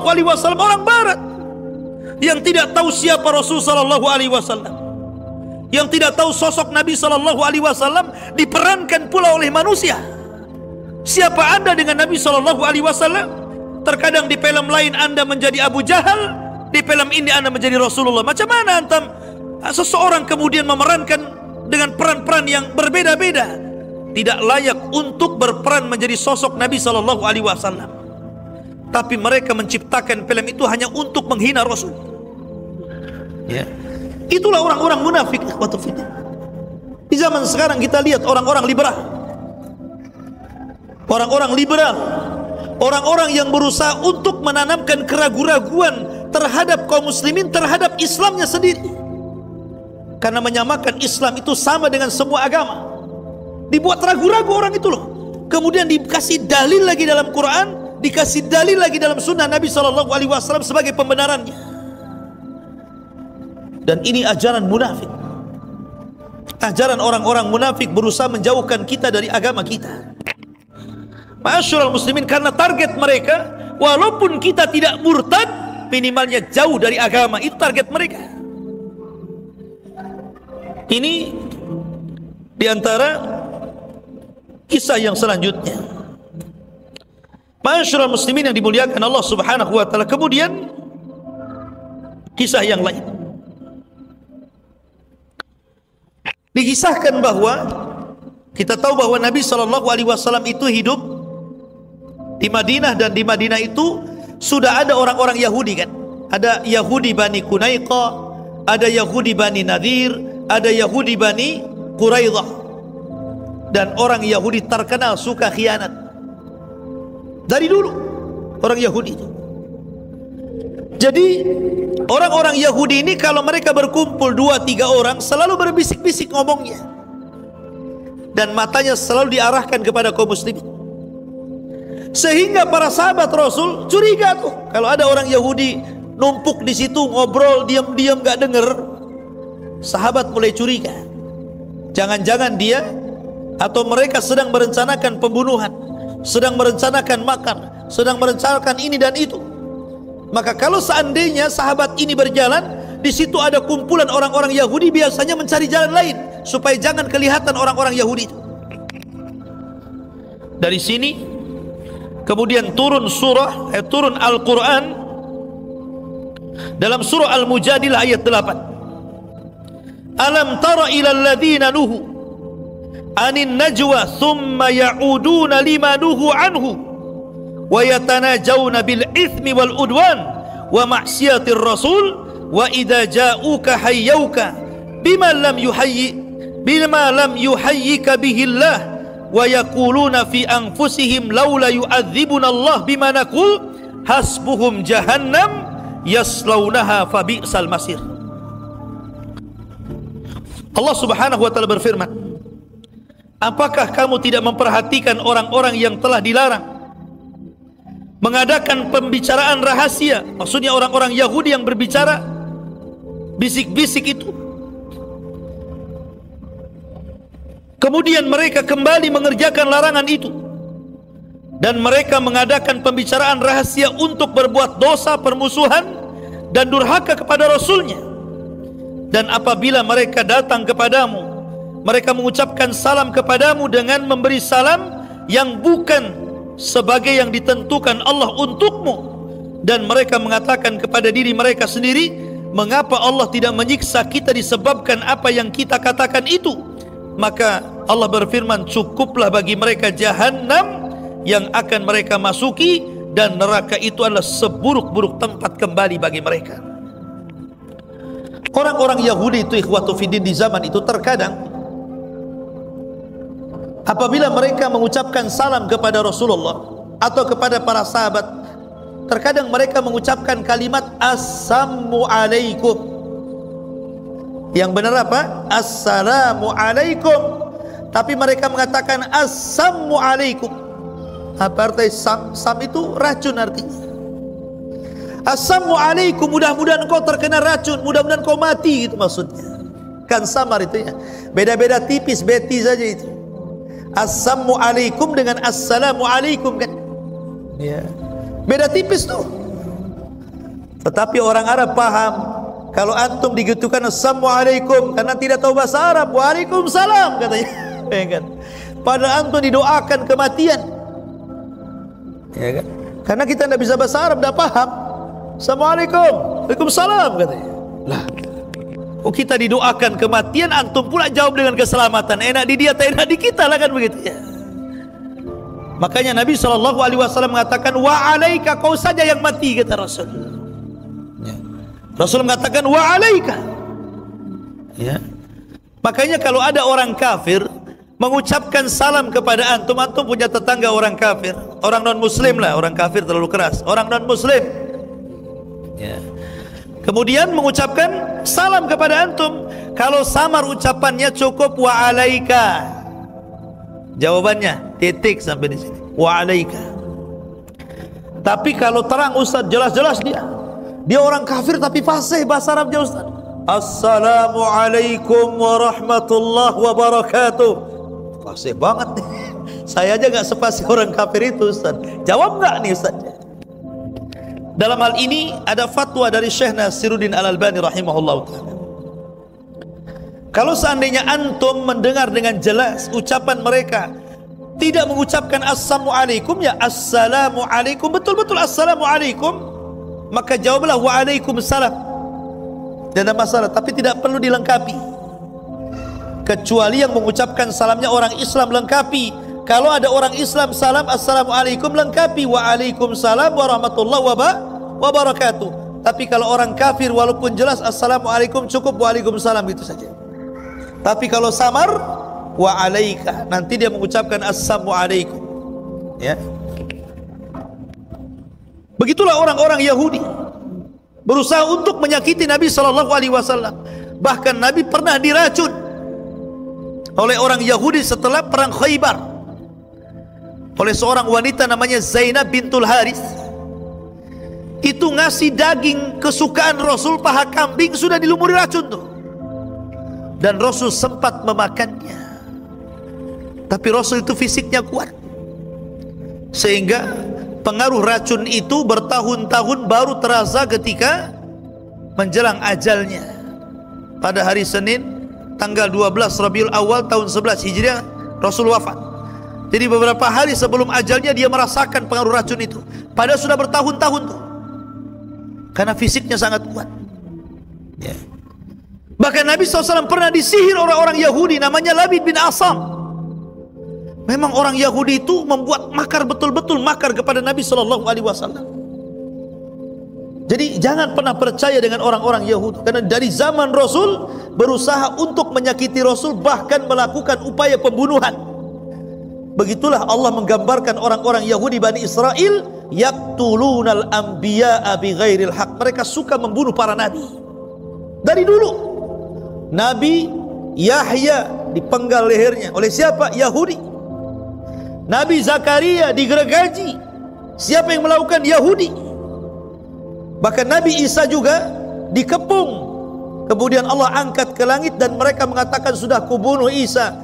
Orang Barat yang tidak tahu siapa Rasul SAW, yang tidak tahu sosok Nabi SAW, diperankan pula oleh manusia. Siapa Anda dengan Nabi SAW? Terkadang di film lain Anda menjadi Abu Jahal, di film ini Anda menjadi Rasulullah. Macam mana antum seseorang kemudian memerankan dengan peran-peran yang berbeda-beda? Tidak layak untuk berperan menjadi sosok Nabi SAW. Tapi mereka menciptakan film itu hanya untuk menghina Rasul. Ya. Itulah orang-orang munafik. Di zaman sekarang kita lihat orang-orang liberal, orang-orang liberal, orang-orang yang berusaha untuk menanamkan keraguan-raguan terhadap kaum muslimin, terhadap Islamnya sendiri. karena menyamakan Islam itu sama dengan semua agama. Dibuat ragu-ragu orang itu loh. Kemudian dikasih dalil lagi dalam Quran, dikasih dalil lagi dalam sunnah Nabi SAW sebagai pembenarannya. Dan ini ajaran munafik. Ajaran orang-orang munafik berusaha menjauhkan kita dari agama kita. Ma'asyiral muslimin, karena target mereka, walaupun kita tidak murtad, minimalnya jauh dari agama. Itu target mereka. Ini diantara kisah yang selanjutnya. Ma'asyiral muslimin yang dimuliakan Allah Subhanahu wa taala. Kemudian kisah yang lain. Dikisahkan bahwa kita tahu bahwa Nabi SAW itu hidup di Madinah, dan di Madinah itu sudah ada orang-orang Yahudi kan. Ada Yahudi Bani Qunaiqa, ada Yahudi Bani Nadir, ada Yahudi Bani Quraidah. Dan orang Yahudi terkenal suka khianat dari dulu, orang Yahudi itu. Jadi orang-orang Yahudi ini kalau mereka berkumpul 2-3 orang selalu berbisik-bisik ngomongnya, dan matanya selalu diarahkan kepada kaum muslimin. Sehingga para sahabat Rasul curiga tuh kalau ada orang Yahudi numpuk di situ ngobrol diam-diam gak denger. Sahabat mulai curiga, jangan-jangan dia atau mereka sedang merencanakan pembunuhan, sedang merencanakan makar, sedang merencanakan ini dan itu. Maka kalau seandainya sahabat ini berjalan, di situ ada kumpulan orang-orang Yahudi, biasanya mencari jalan lain supaya jangan kelihatan orang-orang Yahudi itu. Dari sini kemudian turun turun Al-Quran dalam surah Al-Mujadilah ayat 8. Alam tara ilal ladhina nuhu anin najwa thumma ya'uduna lima nuhu anhu wa yatanajawna bil ithmi wal udwan wa ma'siyatir rasul wa idza ja'uka hayyuka bima lam yuhayyika bihi Allah wa yaquluna fi anfusihim laula yu'adzibuna Allah bima naqul hasbuhum jahannam yaslaunaha fa bi'sal masir. Allah Subhanahu wa taala berfirman, apakah kamu tidak memperhatikan orang-orang yang telah dilarang mengadakan pembicaraan rahasia? Maksudnya orang-orang Yahudi yang berbicara bisik-bisik itu. Kemudian mereka kembali mengerjakan larangan itu, dan mereka mengadakan pembicaraan rahasia untuk berbuat dosa, permusuhan dan durhaka kepada Rasulnya. Dan apabila mereka datang kepadamu, mereka mengucapkan salam kepadamu dengan memberi salam yang bukan sebagai yang ditentukan Allah untukmu, dan mereka mengatakan kepada diri mereka sendiri, mengapa Allah tidak menyiksa kita disebabkan apa yang kita katakan itu? Maka Allah berfirman, cukuplah bagi mereka Jahannam yang akan mereka masuki, dan neraka itu adalah seburuk-buruk tempat kembali bagi mereka. Orang-orang Yahudi itu ikhwatu fiddin di zaman itu terkadang apabila mereka mengucapkan salam kepada Rasulullah atau kepada para sahabat, terkadang mereka mengucapkan kalimat Assalamualaikum. Yang benar apa? Assalamualaikum. Tapi mereka mengatakan Assalamualaikum. Apa arti sam? Sam itu racun artinya. Assalamualaikum, mudah-mudahan kau terkena racun, mudah-mudahan kau mati, itu maksudnya. Kan samar itu ya. Beda-beda tipis, beti saja itu. Assalamualaikum dengan Assalamualaikum kan. Ya. Beda tipis tuh. Tetapi orang Arab paham kalau antum digitukan Assalamualaikum karena tidak tahu bahasa Arab, Waalaikumsalam katanya. Ya kan? Padahal antum didoakan kematian. Ya kan? Karena kita tidak bisa bahasa Arab, tidak paham. Assalamualaikum, Waalaikumsalam katanya. Lah, oh kita didoakan kematian, antum pula jawab dengan keselamatan. Enak di dia, tak enak di kita lah kan begitu ya. Makanya Nabi SAW mengatakan, wa alaika, kau saja yang mati, kata Rasul. Ya. Rasul mengatakan wa alaika. Ya. Makanya kalau ada orang kafir mengucapkan salam kepada antum, antum punya tetangga orang kafir, orang non muslim lah, orang kafir terlalu keras, orang non muslim. Ya. Kemudian mengucapkan salam kepada antum. Kalau samar ucapannya cukup wa alaika. Jawabannya titik sampai di sini. Wa alaika. Tapi kalau terang Ustaz, jelas-jelas dia orang kafir tapi fasih bahasa Arabnya Ustaz. Assalamualaikum warahmatullahi wabarakatuh. Fasih banget nih. Saya aja gak sepasih orang kafir itu Ustaz. Jawab gak nih Ustaz? Dalam hal ini ada fatwa dari Syekh Nasiruddin Al-Albani rahimahullah ta'ala. Kalau seandainya antum mendengar dengan jelas ucapan mereka tidak mengucapkan assalamualaikum, ya assalamualaikum, betul-betul assalamualaikum, maka jawablah waalaikumsalam. Tidak ada masalah, tapi tidak perlu dilengkapi. Kecuali yang mengucapkan salamnya orang Islam, lengkapi. Kalau ada orang Islam salam assalamualaikum, lengkapi waalaikumsalam warahmatullahi wabarakatuh. Tapi kalau orang kafir walaupun jelas assalamualaikum, cukup waalaikumsalam gitu saja. Tapi kalau samar wa alaika, nanti dia mengucapkan assalamualaikum, ya. Begitulah orang-orang Yahudi berusaha untuk menyakiti Nabi SAW. Bahkan Nabi pernah diracun oleh orang Yahudi setelah perang Khaybar oleh seorang wanita namanya Zainab bintul Haris. Itu ngasih daging kesukaan Rasul, paha kambing, sudah dilumuri racun tuh. Dan Rasul sempat memakannya. Tapi Rasul itu fisiknya kuat, sehingga pengaruh racun itu bertahun-tahun baru terasa ketika menjelang ajalnya. Pada hari Senin tanggal 12 Rabiul Awal tahun 11 Hijriah Rasul wafat. Jadi beberapa hari sebelum ajalnya dia merasakan pengaruh racun itu. Padahal sudah bertahun-tahun tuh, karena fisiknya sangat kuat, ya. Bahkan Nabi SAW pernah disihir orang-orang Yahudi namanya Labid bin Asam. Memang orang Yahudi itu membuat makar, betul-betul makar kepada Nabi SAW. Jadi jangan pernah percaya dengan orang-orang Yahudi, karena dari zaman Rasul berusaha untuk menyakiti Rasul, bahkan melakukan upaya pembunuhan. Begitulah Allah menggambarkan orang-orang Yahudi Bani Israel, yaqtulunal anbiya'a bighairil haq. Mereka suka membunuh para nabi. Dari dulu Nabi Yahya dipenggal lehernya oleh siapa? Yahudi. Nabi Zakaria digergaji. Siapa yang melakukan? Yahudi. Bahkan Nabi Isa juga dikepung, kemudian Allah angkat ke langit dan mereka mengatakan sudah kubunuh Isa.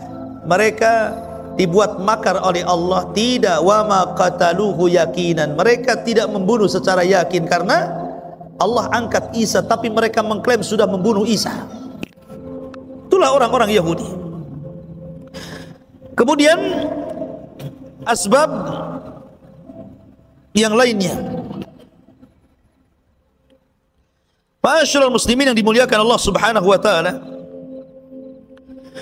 Mereka dibuat makar oleh Allah. Tidak, wa ma qataluhu yakinan. Mereka tidak membunuh secara yakin karena Allah angkat Isa, tapi mereka mengklaim sudah membunuh Isa. Itulah orang-orang Yahudi. Kemudian asbab yang lainnya, ma'asyiral muslimin yang dimuliakan Allah Subhanahu wa taala,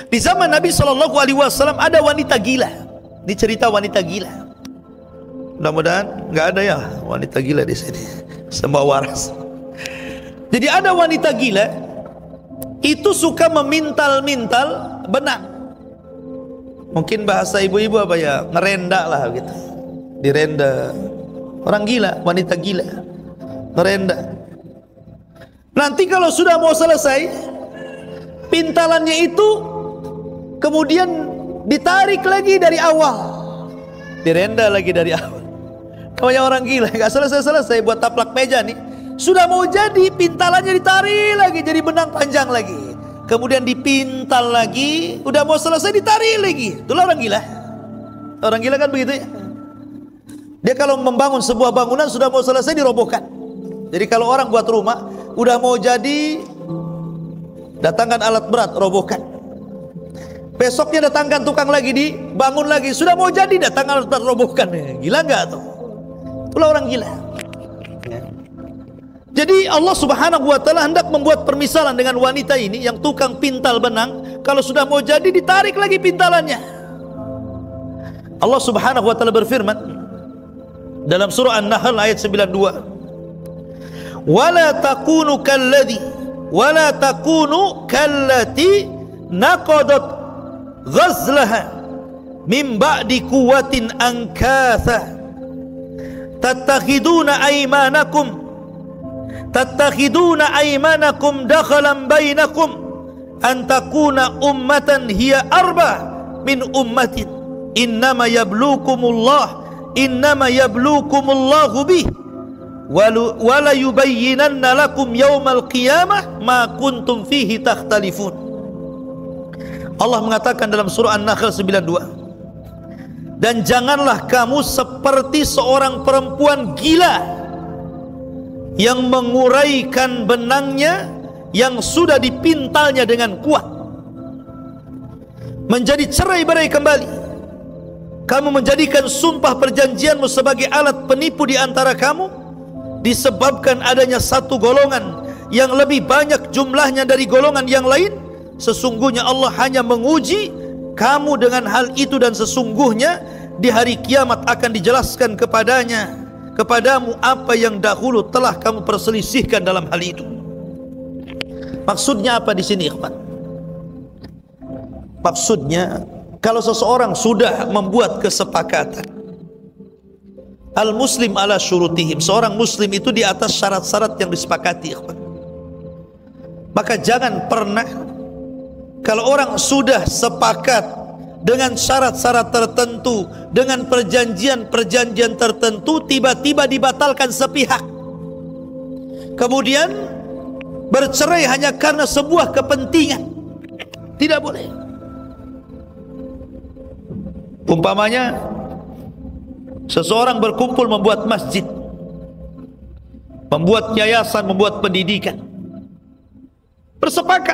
di zaman Nabi SAW ada wanita gila. Ini cerita wanita gila. Mudah-mudahan nggak ada ya wanita gila di sini, semua waras. Jadi ada wanita gila itu suka memintal-mintal benang. Mungkin bahasa ibu-ibu apa ya, ngerenda lah gitu. Direnda. Orang gila, wanita gila, ngerenda. Nanti kalau sudah mau selesai, pintalannya itu kemudian ditarik lagi dari awal, direnda lagi dari awal. Namanya orang gila, gak selesai-selesai buat taplak meja nih, sudah mau jadi, pintalannya ditarik lagi jadi benang panjang lagi, kemudian dipintal lagi, udah mau selesai ditarik lagi. Itulah orang gila. Orang gila kan begitu ya. Dia kalau membangun sebuah bangunan sudah mau selesai dirobohkan. Jadi kalau orang buat rumah udah mau jadi, datangkan alat berat, robohkan. Besoknya datangkan tukang lagi, dibangun lagi. Sudah mau jadi, datangkan alat berat, robohkan. Gila nggak tuh? Itulah orang gila. Jadi Allah Subhanahu wa taala hendak membuat permisalan dengan wanita ini yang tukang pintal benang. Kalau sudah mau jadi ditarik lagi pintalannya. Allah Subhanahu wa taala berfirman dalam surah An-Nahl ayat 92, wala takunu kallati naqadat ghazlaha min ba'di quwwatin ankatha tattakhiduna aymanakum tattakhiduna aymanakum dakhalan bainakum an takuna ummatan hiya arba min ummatin innama yablukumullahu bih wala yubayyinanna lakum yawmal qiyamah ma kuntum fihi takhtalifun. Allah mengatakan dalam surah An-Nahl 92, dan janganlah kamu seperti seorang perempuan gila yang menguraikan benangnya yang sudah dipintalnya dengan kuat menjadi cerai-berai kembali. Kamu menjadikan sumpah perjanjianmu sebagai alat penipu di antara kamu, disebabkan adanya satu golongan yang lebih banyak jumlahnya dari golongan yang lain. Sesungguhnya Allah hanya menguji kamu dengan hal itu, dan sesungguhnya di hari kiamat akan dijelaskan kepadamu apa yang dahulu telah kamu perselisihkan dalam hal itu. Maksudnya apa di sini, ikhwan? Maksudnya, kalau seseorang sudah membuat kesepakatan, al-muslim ala syurutihim, seorang muslim itu di atas syarat-syarat yang disepakati, ikhwan, maka jangan pernah, kalau orang sudah sepakat dengan syarat-syarat tertentu, dengan perjanjian-perjanjian tertentu, tiba-tiba dibatalkan sepihak, kemudian bercerai hanya karena sebuah kepentingan, tidak boleh. Umpamanya seseorang berkumpul membuat masjid, membuat yayasan, membuat pendidikan, bersepakat,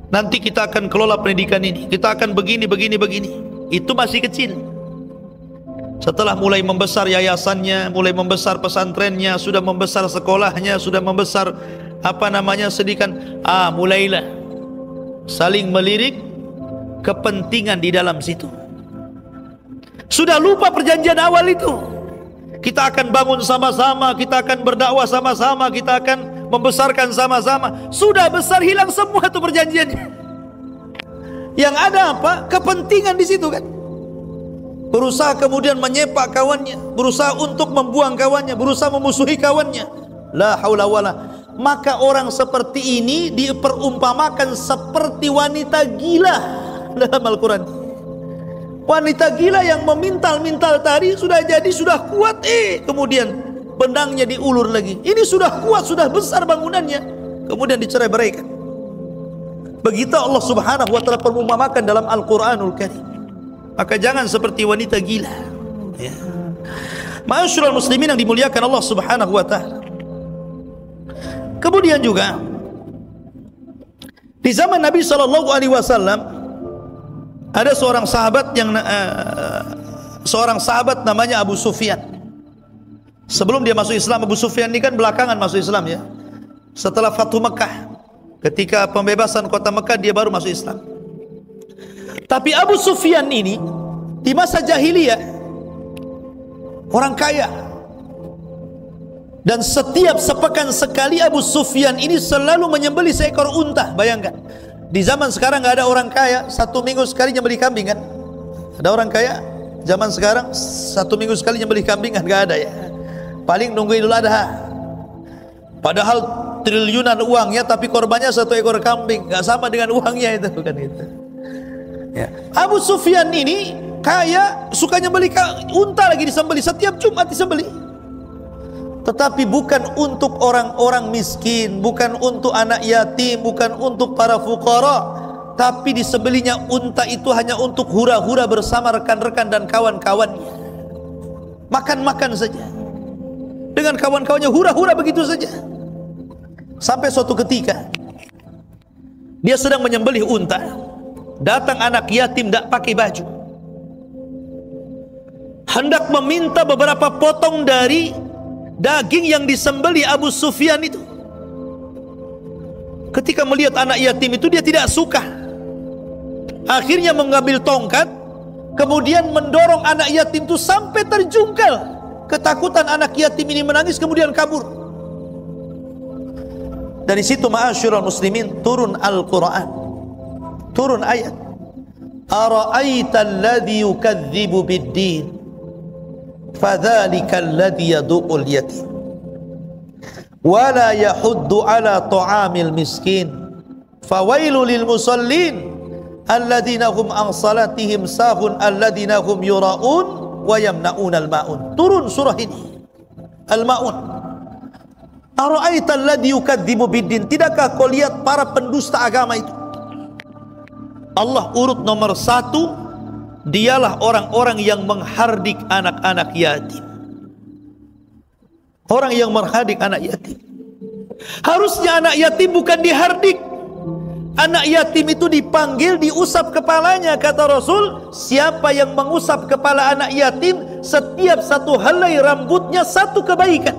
nanti kita akan kelola pendidikan ini, kita akan begini. Itu masih kecil. Setelah mulai membesar yayasannya, mulai membesar pesantrennya, sudah membesar sekolahnya, sudah membesar sedikit, mulailah saling melirik kepentingan di dalam situ. Sudah lupa perjanjian awal itu. Kita akan bangun sama-sama, kita akan berdakwah sama-sama, kita akan membesarkan sama-sama. Sudah besar, hilang semua itu perjanjiannya. Yang ada apa? Kepentingan di situ kan. Berusaha kemudian menyepak kawannya, berusaha untuk membuang kawannya, berusaha memusuhi kawannya. La haula wala. Maka orang seperti ini diperumpamakan seperti wanita gila dalam Al-Quran. Wanita gila yang memintal-mintal tadi sudah jadi, sudah kuat, kemudian benangnya diulur lagi. Ini sudah kuat, sudah besar bangunannya, kemudian dicerai-beraikan. Begitu Allah Subhanahu wa taala perumpamakan dalam Al-Qur'anul Karim. Maka jangan seperti wanita gila, ya. Ma'asyiral muslimin yang dimuliakan Allah Subhanahu wa taala. Kemudian juga di zaman Nabi sallallahu alaihi wasallam ada seorang sahabat namanya Abu Sufyan. Sebelum dia masuk Islam, Abu Sufyan ini kan belakangan masuk Islam, ya. Setelah Fathu Mekah, ketika pembebasan kota Mekah, dia baru masuk Islam. Tapi Abu Sufyan ini di masa jahiliyah orang kaya, dan setiap sepekan sekali Abu Sufyan ini selalu menyembelih seekor unta. Bayangkan, di zaman sekarang nggak ada orang kaya 1 minggu sekali nyembelih kambing kan? Ada orang kaya zaman sekarang 1 minggu sekali nyembelih kambing kan? Nggak ada, ya. Paling nunggu Idul Adha. Padahal triliunan uangnya, tapi korbannya 1 ekor kambing. Nggak sama dengan uangnya itu, bukan itu. Ya. Abu Sufyan ini kaya, suka nyembelih unta, lagi disembelih setiap Jumat disembelih. Tetapi bukan untuk orang-orang miskin, bukan untuk anak yatim, bukan untuk para fuqara, tapi disembelihnya unta itu hanya untuk hura-hura bersama rekan-rekan dan kawan-kawannya. Makan-makan saja dengan kawan-kawannya, hura-hura begitu saja. Sampai suatu ketika dia sedang menyembelih unta, datang anak yatim tidak pakai baju, hendak meminta beberapa potong dari daging yang disembelih Abu Sufyan itu. Ketika melihat anak yatim itu, dia tidak suka. Akhirnya mengambil tongkat, kemudian mendorong anak yatim itu sampai terjungkal. Ketakutan anak yatim ini menangis, kemudian kabur. Dari situ ma'asyiral muslimin turun Al-Quran, turun ayat, ara'aita alladhi yukadzibu bid-din fadzalika alladhi yadu'ul yatim. wala yahuddu ala ta'amil miskin fawailul lil musallin alladzina hum an salatihim sahun alladzina hum yura'un wa yamna'unal ma'un. Turun surah ini, Al-Ma'un. Ara'aita alladzi yukadzibu biddin, tidakkah kau lihat para pendusta agama itu? Allah urut nomor 1, dialah orang-orang yang menghardik anak-anak yatim. Orang yang menghardik anak yatim. Harusnya anak yatim bukan dihardik. Anak yatim itu dipanggil, diusap kepalanya. Kata Rasul, siapa yang mengusap kepala anak yatim, setiap satu helai rambutnya satu kebaikan.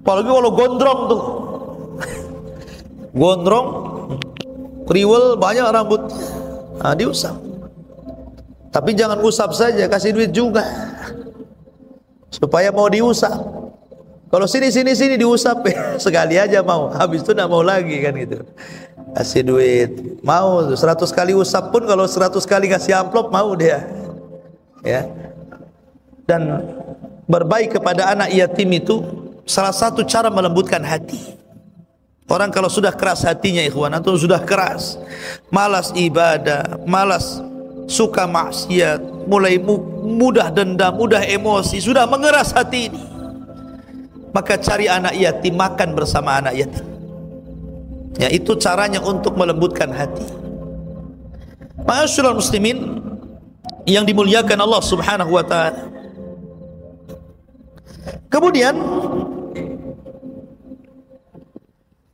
Apalagi kalau gondrong tuh. Gondrong, kriwel, banyak rambutnya. Nah, diusap. Tapi jangan usap saja, kasih duit juga, supaya mau diusap. Kalau sini diusap sekali aja mau, habis itu tidak mau lagi kan gitu. Kasih duit, mau 100 kali usap pun, kalau 100 kali kasih amplop mau dia. Ya. Dan berbaik kepada anak yatim itu salah satu cara melembutkan hati. Orang kalau sudah keras hatinya, ikhwan, atau sudah keras, malas ibadah, malas, suka maksiat, mulai mudah dendam, mudah emosi, sudah mengeras hati ini, maka cari anak yatim, makan bersama anak yatim. Ya, itu caranya untuk melembutkan hati. Ma'asyiral muslimin yang dimuliakan Allah Subhanahu wa taala. Kemudian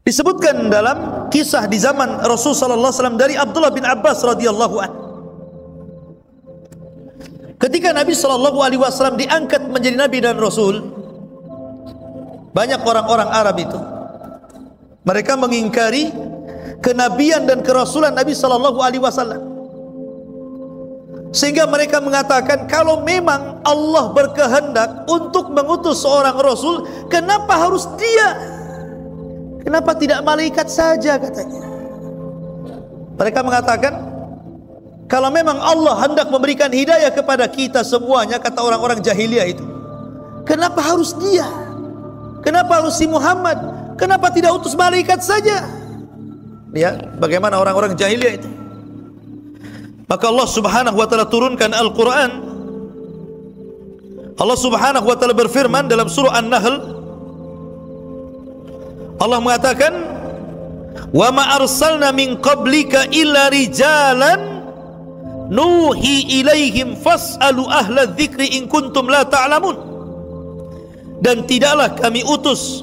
disebutkan dalam kisah di zaman Rasul sallallahu alaihi wasallam dari Abdullah bin Abbas radhiyallahu anhu. Ketika Nabi sallallahu alaihi wasallam diangkat menjadi nabi dan rasul, banyak orang-orang Arab itu mereka mengingkari kenabian dan kerasulan Nabi sallallahu alaihi wasallam. Sehingga mereka mengatakan, kalau memang Allah berkehendak untuk mengutus seorang rasul, kenapa harus dia? Kenapa tidak malaikat saja, katanya. Mereka mengatakan, kalau memang Allah hendak memberikan hidayah kepada kita semuanya, kata orang-orang jahiliyah itu, kenapa harus dia? Kenapa harus si Muhammad? Kenapa tidak utus malaikat saja? Ya, bagaimana orang-orang jahiliyah itu? Maka Allah Subhanahu wa taala turunkan Al-Qur'an. Allah Subhanahu wa taala berfirman dalam surah An-Nahl. Allah mengatakan, "Wa ma arsalna min qablika illa rijalan nuhi ilaihim fas'alu ahla dzikri in kuntum la ta'lamun." Dan tidaklah kami utus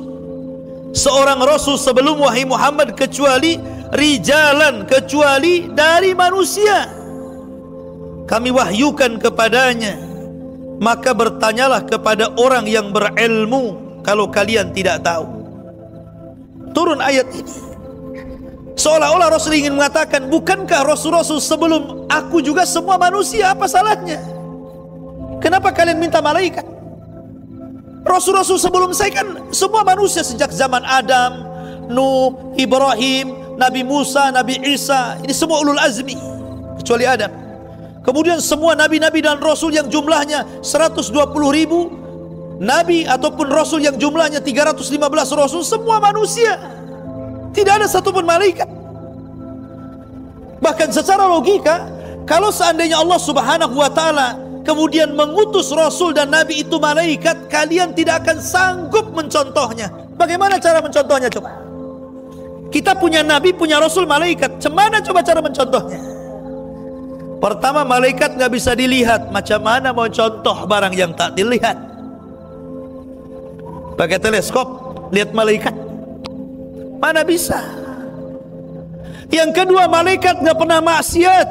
seorang rasul sebelum wahai Muhammad kecuali rijalan, kecuali dari manusia. Kami wahyukan kepadanya, maka bertanyalah kepada orang yang berilmu kalau kalian tidak tahu. Turun ayat ini seolah-olah Rasul ingin mengatakan, bukankah rasul-rasul sebelum aku juga semua manusia, apa salahnya? Kenapa kalian minta malaikat? Rasul-rasul sebelum saya kan semua manusia, sejak zaman Adam, Nuh, Ibrahim, Nabi Musa, Nabi Isa, ini semua ulul azmi kecuali Adam. Kemudian semua nabi-nabi dan rasul yang jumlahnya 120.000 nabi ataupun rasul yang jumlahnya 315 rasul, semua manusia, tidak ada satupun malaikat. Bahkan secara logika, kalau seandainya Allah Subhanahu wa taala kemudian mengutus rasul dan nabi itu malaikat, kalian tidak akan sanggup mencontohnya. Bagaimana cara mencontohnya coba? Kita punya nabi, punya rasul, malaikat, cemana coba cara mencontohnya? Pertama, malaikat nggak bisa dilihat, macam mana mau contoh barang yang tak dilihat? Pakai teleskop lihat malaikat, mana bisa? Yang kedua, malaikat nggak pernah maksiat.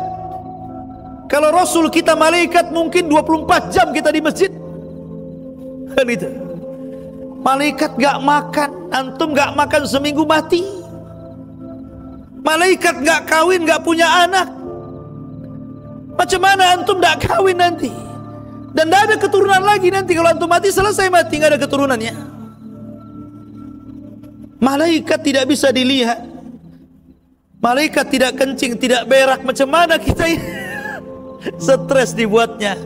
Kalau rasul kita malaikat, mungkin 24 jam kita di masjid, kan itu. Malaikat nggak makan, antum nggak makan seminggu mati. Malaikat nggak kawin, nggak punya anak, macam mana antum tidak kawin nanti? Dan tidak ada keturunan lagi nanti. Kalau antum mati, selesai mati, tidak ada keturunannya. Malaikat tidak bisa dilihat. Malaikat tidak kencing, tidak berak. Macam mana kita stres dibuatnya?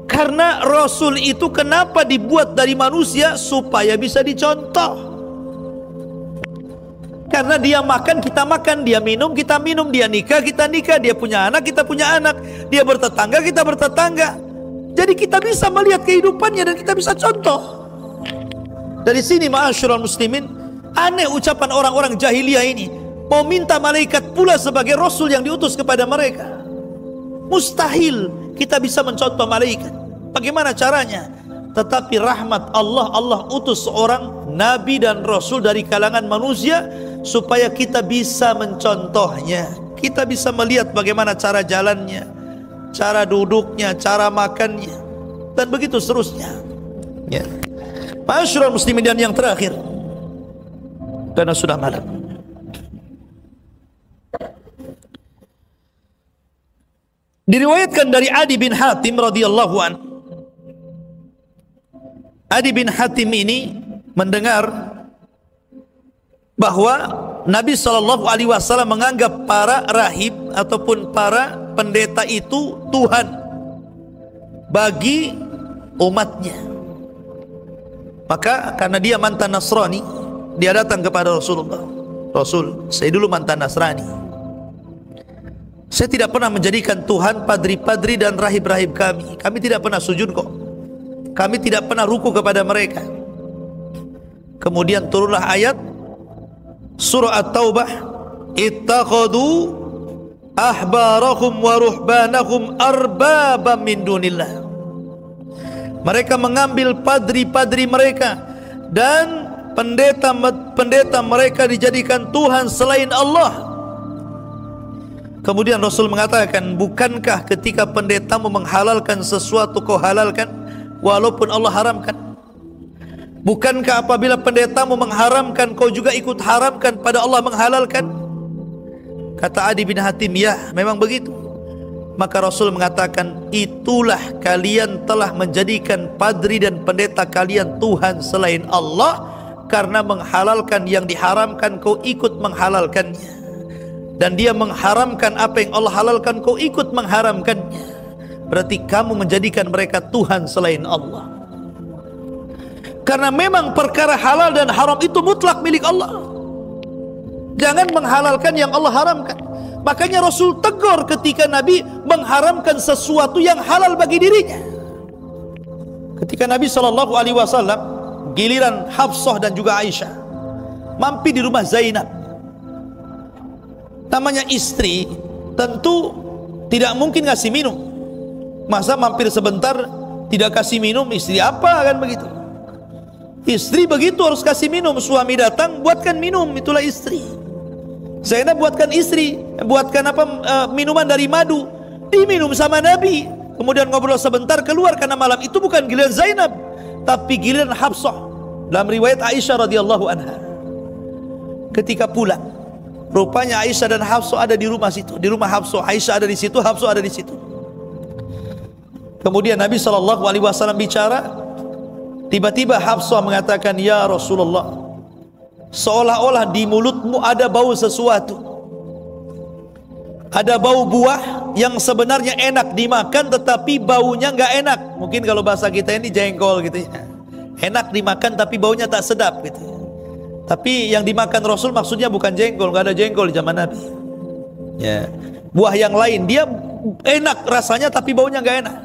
Karena Rasul itu kenapa dibuat dari manusia? Supaya bisa dicontoh. Karena dia makan, kita makan. Dia minum, kita minum. Dia nikah, kita nikah. Dia punya anak, kita punya anak. Dia bertetangga, kita bertetangga. Jadi kita bisa melihat kehidupannya dan kita bisa contoh. Dari sini ma'asyiral muslimin, aneh ucapan orang-orang jahiliyah ini, mau minta malaikat pula sebagai Rasul yang diutus kepada mereka. Mustahil kita bisa mencontoh malaikat. Bagaimana caranya? Tetapi rahmat Allah, Allah utus seorang Nabi dan Rasul dari kalangan manusia supaya kita bisa mencontohnya. Kita bisa melihat bagaimana cara jalannya, cara duduknya, cara makannya, dan begitu seterusnya. Ya. Ma'asyiral muslimin, dan yang terakhir, karena sudah malam, diriwayatkan dari Adi bin Hatim radhiyallahu anhu. Adi bin Hatim ini mendengar bahwa Nabi SAW menganggap para rahib ataupun para pendeta itu Tuhan bagi umatnya. Maka karena dia mantan Nasrani, dia datang kepada Rasulullah. Rasul, saya dulu mantan Nasrani. Saya tidak pernah menjadikan Tuhan padri-padri dan rahib-rahib kami. Kami tidak pernah sujud kok. Kami tidak pernah ruku kepada mereka. Kemudian turunlah ayat surah At-Taubah, ittakhadhu ahbarahum wa ruhbanahum arbaba min dunillah. Mereka mengambil padri-padri mereka dan pendeta mereka dijadikan Tuhan selain Allah. Kemudian Rasul mengatakan, bukankah ketika pendetamu menghalalkan sesuatu kau halalkan walaupun Allah haramkan? Bukankah apabila pendetamu mengharamkan kau juga ikut haramkan pada Allah menghalalkan? Kata Adi bin Hatim, ya memang begitu. Maka Rasul mengatakan, itulah kalian telah menjadikan padri dan pendeta kalian Tuhan selain Allah, karena menghalalkan yang diharamkan kau ikut menghalalkannya, dan dia mengharamkan apa yang Allah halalkan kau ikut mengharamkannya. Berarti kamu menjadikan mereka Tuhan selain Allah. Karena memang perkara halal dan haram itu mutlak milik Allah. Jangan menghalalkan yang Allah haramkan. Makanya Rasul tegur ketika Nabi mengharamkan sesuatu yang halal bagi dirinya. Ketika Nabi SAW, giliran Hafsah dan juga Aisyah mampir di rumah Zainab. Namanya istri, tentu tidak mungkin ngasih minum. Masa mampir sebentar tidak kasih minum, istri apa kan begitu? Istri begitu harus kasih minum. Suami datang buatkan minum, itulah istri. Zainab buatkan istri, buatkan apa, minuman dari madu, diminum sama Nabi. Kemudian ngobrol sebentar, keluar, karena malam itu bukan giliran Zainab tapi giliran Hafsah. Dalam riwayat Aisyah radhiyallahu anha, ketika pulang, rupanya Aisyah dan Hafsah ada di rumah situ, di rumah Hafsah. Aisyah ada di situ, Hafsah ada di situ. Kemudian Nabi SAW bicara, tiba-tiba Hafsah mengatakan, ya Rasulullah, seolah-olah di mulutmu ada bau sesuatu, ada bau buah yang sebenarnya enak dimakan tetapi baunya enggak enak. Mungkin kalau bahasa kita ini jengkol gitu ya, enak dimakan tapi baunya tak sedap gitu. Tapi yang dimakan Rasul maksudnya bukan jengkol, enggak ada jengkol di zaman Nabi ya. Buah yang lain, dia enak rasanya tapi baunya enggak enak.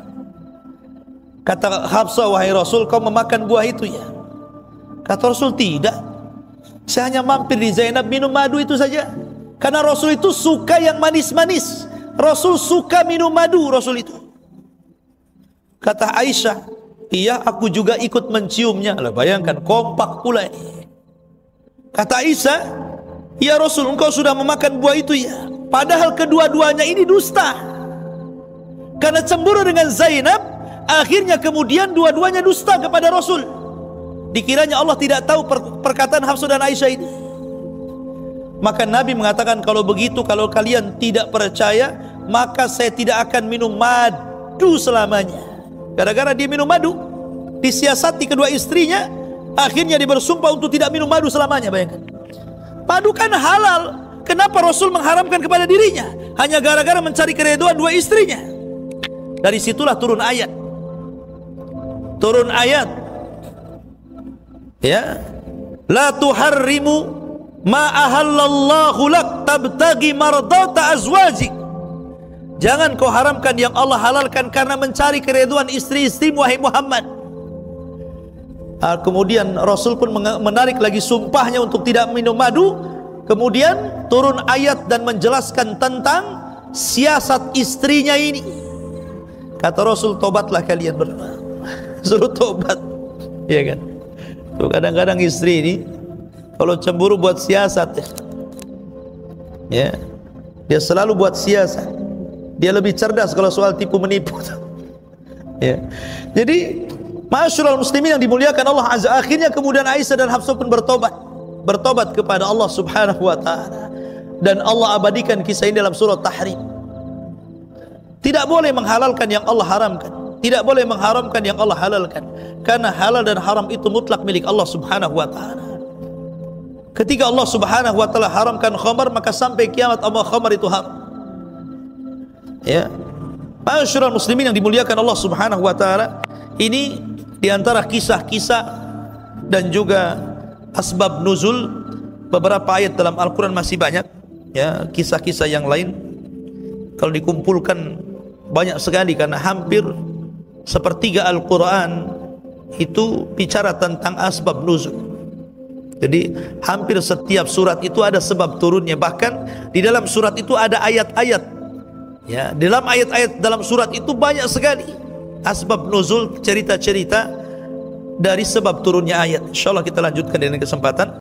Kata Hafsah, wahai Rasul, kau memakan buah itu ya? Kata Rasul, tidak, saya hanya mampir di Zainab minum madu itu saja. Karena Rasul itu suka yang manis-manis. Rasul suka minum madu, Rasul itu. Kata Aisyah, iya aku juga ikut menciumnya. Lah bayangkan, kompak pula ini. Kata Aisyah, ya Rasul, engkau sudah memakan buah itu ya? Padahal kedua-duanya ini dusta. Karena cemburu dengan Zainab, akhirnya kemudian dua-duanya dusta kepada Rasul. Dikiranya Allah tidak tahu perkataan Hafsah dan Aisyah ini. Maka Nabi mengatakan, kalau begitu, kalau kalian tidak percaya, maka saya tidak akan minum madu selamanya. Gara-gara dia minum madu, disiasati kedua istrinya, akhirnya dia bersumpah untuk tidak minum madu selamanya. Bayangkan, madu kan halal, kenapa Rasul mengharamkan kepada dirinya? Hanya gara-gara mencari keridhaan dua istrinya. Dari situlah turun ayat, turun ayat, ya, la tuharrimu ma ahallallahu lak tabtagi mardata azwajik. Jangan kau haramkan yang Allah halalkan karena mencari keridhaan istri-istrimu, wahai Muhammad. Kemudian Rasul pun menarik lagi sumpahnya untuk tidak minum madu. Kemudian turun ayat dan menjelaskan tentang siasat istrinya ini. Kata Rasul, tobatlah kalian berdua. Suruh tobat, ya kan? Tuh kadang-kadang istri ini kalau cemburu buat siasat, ya, dia selalu buat siasat. Dia lebih cerdas kalau soal tipu menipu, ya. Jadi ma'asyiral muslimin yang dimuliakan Allah azza, akhirnya kemudian Aisyah dan Hafsah pun bertobat kepada Allah subhanahu wa ta'ala, dan Allah abadikan kisah ini dalam surah Tahrim. Tidak boleh menghalalkan yang Allah haramkan, tidak boleh mengharamkan yang Allah halalkan, karena halal dan haram itu mutlak milik Allah subhanahu wa ta'ala. Ketika Allah subhanahu wa ta'ala haramkan khamar, maka sampai kiamat Allah khamar itu haram, ya. Ma'asyiral muslimin yang dimuliakan Allah subhanahu wa ta'ala, ini diantara kisah-kisah dan juga asbab nuzul beberapa ayat dalam Al-Quran. Masih banyak, ya, kisah-kisah yang lain. Kalau dikumpulkan banyak sekali, karena hampir sepertiga Al-Quran itu bicara tentang asbab nuzul. Jadi hampir setiap surat itu ada sebab turunnya. Bahkan di dalam surat itu ada ayat-ayat, ya, dalam ayat-ayat dalam surat itu banyak sekali asbab nuzul, cerita-cerita dari sebab turunnya ayat. InsyaAllah kita lanjutkan dengan kesempatan